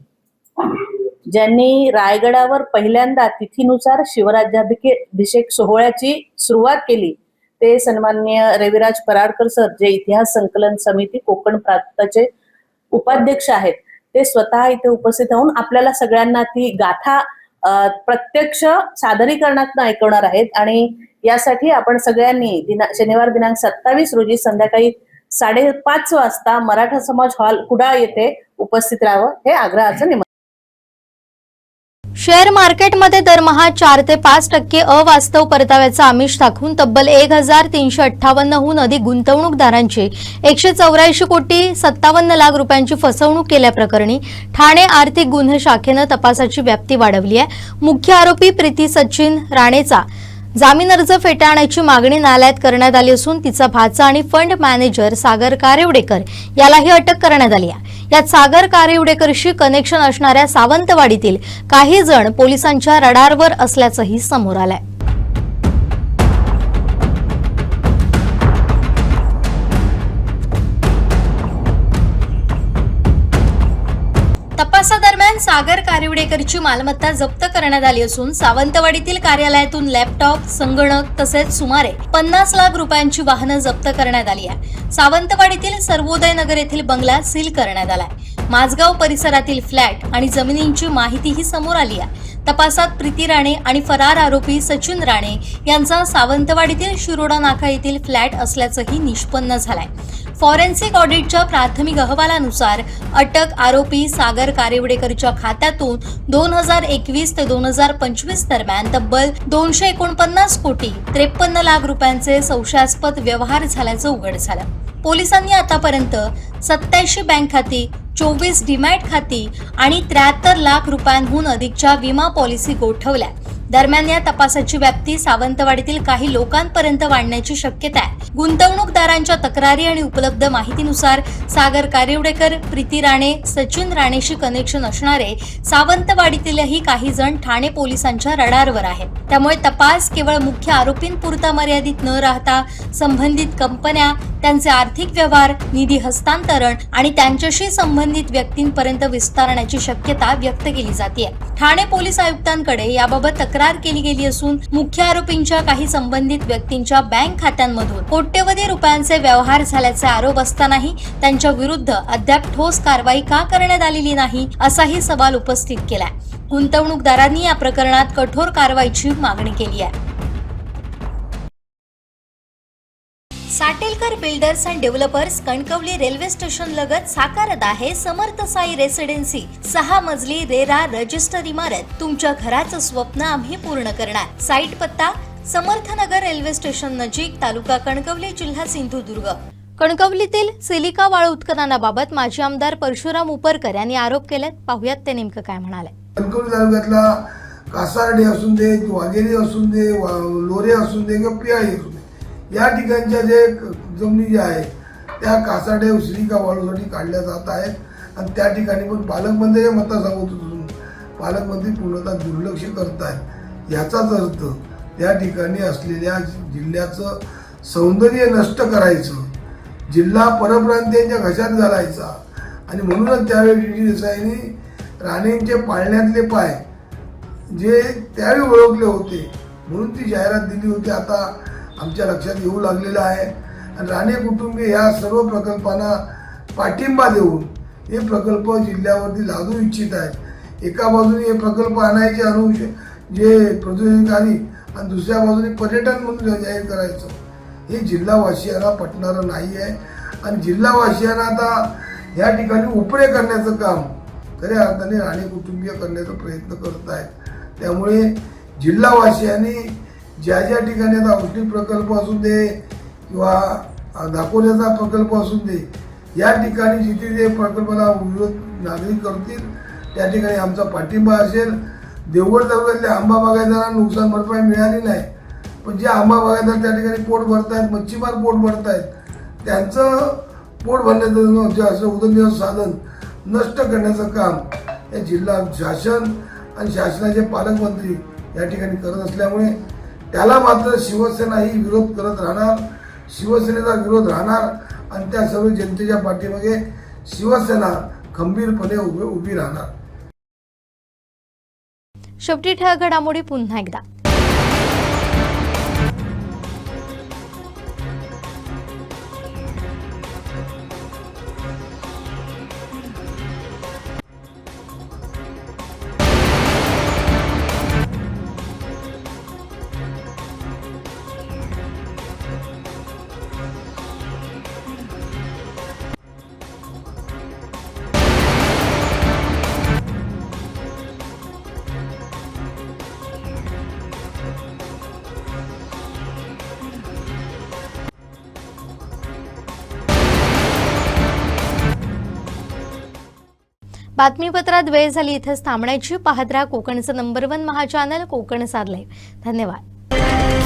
ज्यांनी रायगडावर पहिल्यांदा तिथीनुसार शिवराज्याभिषेक सोहळ्याची सुरुवात केली ते सन्माननीय रविराज पराडकर सर, जे इतिहास संकलन समिती कोकण प्रांताचे उपाध्यक्ष आहेत, ते स्वतः इथे उपस्थित राहून आपल्याला सगळ्यांना ती गाथा प्रत्यक्ष सादरीकरणातून ऐकवणार आहेत. आणि यासाठी आपण सगळ्यांनी शनिवार दिनांक 27 रोजी संध्याकाळी 5:30 वाजता मराठा समाज हॉल कुडाळ येथे उपस्थित राहावं हे आग्रहाचं निमंत्रण. शेअर मार्केटमध्ये दरमहा 4 ते 5% अवास्तव परताव्याचा आमिष दाखवून तब्बल 1358हून अधिक गुंतवणूकदारांची 184 कोटी 57 लाख रुपयांची फसवणूक केल्याप्रकरणी ठाणे आर्थिक गुन्हे शाखेनं तपासाची व्याप्ती वाढवली आहे. मुख्य आरोपी प्रीती सचिन राणेचा जामीन अर्ज फेटाळण्याची मागणी न्यायालयात करण्यात आली असून तिचा भाचा आणि फंड मॅनेजर सागर कारेवडेकर यालाही अटक करण्यात आली आहे. यात सागर कारेवडेकरशी कनेक्शन असणाऱ्या सावंतवाडीतील काही जण पोलिसांच्या रडारवर असल्याचंही समोर आलंय. तपासादरम्यान सागर कारिवडेकरची मालमत्ता जप्त करण्यात आली असून सावंतवाडीतील कार्यालयातून लॅपटॉप, संगणक तसेच सुमारे 50 लाख रुपयांची वाहनं जप्त करण्यात आली आहे. सावंतवाडीतील सर्वोदय नगर येथील बंगला सील करण्यात आलाय. माझगाव परिसरातील फ्लॅट आणि जमिनींची माहितीही समोर आली आहे. तपासात प्रीती राणे आणि फरार आरोपी सचिन राणे यांचा सावंतवाडीतील शिरोडा नाका येथील फ्लॅट असल्याचंही निष्पन्न झालंय. फॉरेन्सिक ऑडिटच्या प्राथमिक अहवालानुसार अटक आरोपी सागर कारिवडेकरच्या खात्यातून 2021 ते 2025 दरम्यान तब्बल 249 कोटी 53 लाख रुपयांचे संशयास्पद व्यवहार झाल्याचं उघड झालं. पोलिसांनी आतापर्यंत 87 बँक खाती, 24 डीमॅट खाती आणि 73 लाख रुपयांहून अधिकच्या विमा पॉलिसी गोठवल्या. दरम्यान या तपासाची व्याप्ती सावंतवाडीतील काही लोकांपर्यंत वाढण्याची शक्यता आहे. गुंतवणूकदारांच्या तक्रारी आणि उपलब्ध माहितीनुसार सागर कारिवडेकर, प्रीती राणे, सचिन राणेशी कनेक्शन असणारे सावंतवाडीतीलही काही जण ठाणे पोलिसांच्या रडारवर आहेत. त्यामुळे तपास केवळ मुख्य आरोपींपुरता मर्यादित न राहता संबंधित कंपन्या, त्यांचे आर्थिक व्यवहार, निधी हस्तांतरण आणि त्यांच्याशी संबंधित व्यक्तींपर्यंत विस्तारण्याची शक्यता व्यक्त केली जाते. ठाणे पोलीस आयुक्तांकडे याबाबत तक्रार केली गेली असून मुख्य आरोपींच्या काही संबंधित व्यक्तींच्या बँक खात्यांमधून कोट्यवधी रुपयांचे व्यवहार झाल्याचे आरोप असतानाही त्यांच्या विरुद्ध अद्याप ठोस कारवाई का करण्यात आलेली नाही असाही सवाल उपस्थित केलाय. गुंतवणूकदारांनी या प्रकरणात कठोर कारवाईची मागणी केली आहे. Satelkar builders and developers Kankavli railway station लगत साकारत आहे समर्थ साई रेसिडेन्सी. 6 मजली रेरा रजिस्टर इमारत. तुमच्या घराचं स्वप्न आम्ही पूर्ण करणार. साईट पत्ता समर्थनगर रेल्वे स्टेशन नजीक, तालुका कणकवली, जिल्हा सिंधुदुर्ग. कणकवलीतील सिलिका वाळू उत्खननाबाबत माजी आमदार परशुराम उपरकर यांनी आरोप केलेत. पाहुयात ते नेमकं काय म्हणाले. कणकवली तालुक्यातला कासारडे असून दे, वाघेरी असून दे, लोरे असून दे किंवा पियाळी असून दे, या ठिकाणच्या जे जमिनी ज्या आहेत त्या कासारडे सिलिका वाळूसाठी काढल्या जात आहेत आणि त्या ठिकाणी पण पालकमंत्र्यांच्या मता सांगत होतो, पालकमंत्री पूर्णतः दुर्लक्ष करत आहेत. याचाच अर्थ त्या ठिकाणी असलेल्या जिल्ह्याचं सौंदर्य नष्ट करायचं, जिल्हा परप्रांतीयांच्या घशात घालायचा आणि म्हणूनच त्यावेळी डी डी देसाईंनी राणेंचे पाळण्यातले पाय जे त्यावेळी ओळखले होते म्हणून ती जाहिरात दिली होती. आता आमच्या लक्षात येऊ लागलेलं आहे आणि राणे कुटुंबीय ह्या सर्व प्रकल्पांना पाठिंबा देऊन हे प्रकल्प जिल्ह्यावरती लादू इच्छित आहेत. एका बाजूने हे प्रकल्प आणायचे जे प्रदूषणकारी आणि दुसऱ्या बाजूने पर्यटन म्हणून जाहीर करायचं, हे जिल्हावासियांना पटणारं नाही आहे आणि जिल्हावासियांना आता या ठिकाणी उपरे करण्याचं काम खऱ्या अर्थाने राणे कुटुंबीय करण्याचा प्रयत्न करत आहेत. त्यामुळे जिल्हावासियांनी ज्या ज्या ठिकाणी आता औष्णिक प्रकल्प असू दे किंवा दापोल्याचा प्रकल्प असू दे, या ठिकाणी जिथे जे प्रकल्पाला विरोध नागरिक करतील त्या ठिकाणी आमचा पाठिंबा असेल. देवगड तालुक्यातल्या आंबा बागायतदारांना नुकसान भरपाई मिळाली नाही, पण जे आंबा बागायतदार त्या ठिकाणी पोट भरतायत, मच्छीमार पोट भरतायत, त्यांचं पोट भरण्याचं जे असं उदरनिर्वाह साधन नष्ट करण्याचं काम हे जिल्हा शासन आणि शासनाचे पालकमंत्री या ठिकाणी करत असल्यामुळे त्याला मात्र शिवसेना ही विरोध करत राहणार, शिवसेनेचा विरोध राहणार आणि त्या सर्व जनतेच्या पाठीमागे शिवसेना खंबीरपणे उभी राहणार. शेवटी ठळक घडामोडी पुन्हा एकदा. बातमीपत्रात वेळ झाली इथेच थांबण्याची. पाहत राहा कोकणचं नंबर 1 महाचॅनल कोकण साध लाईव्ह. धन्यवाद.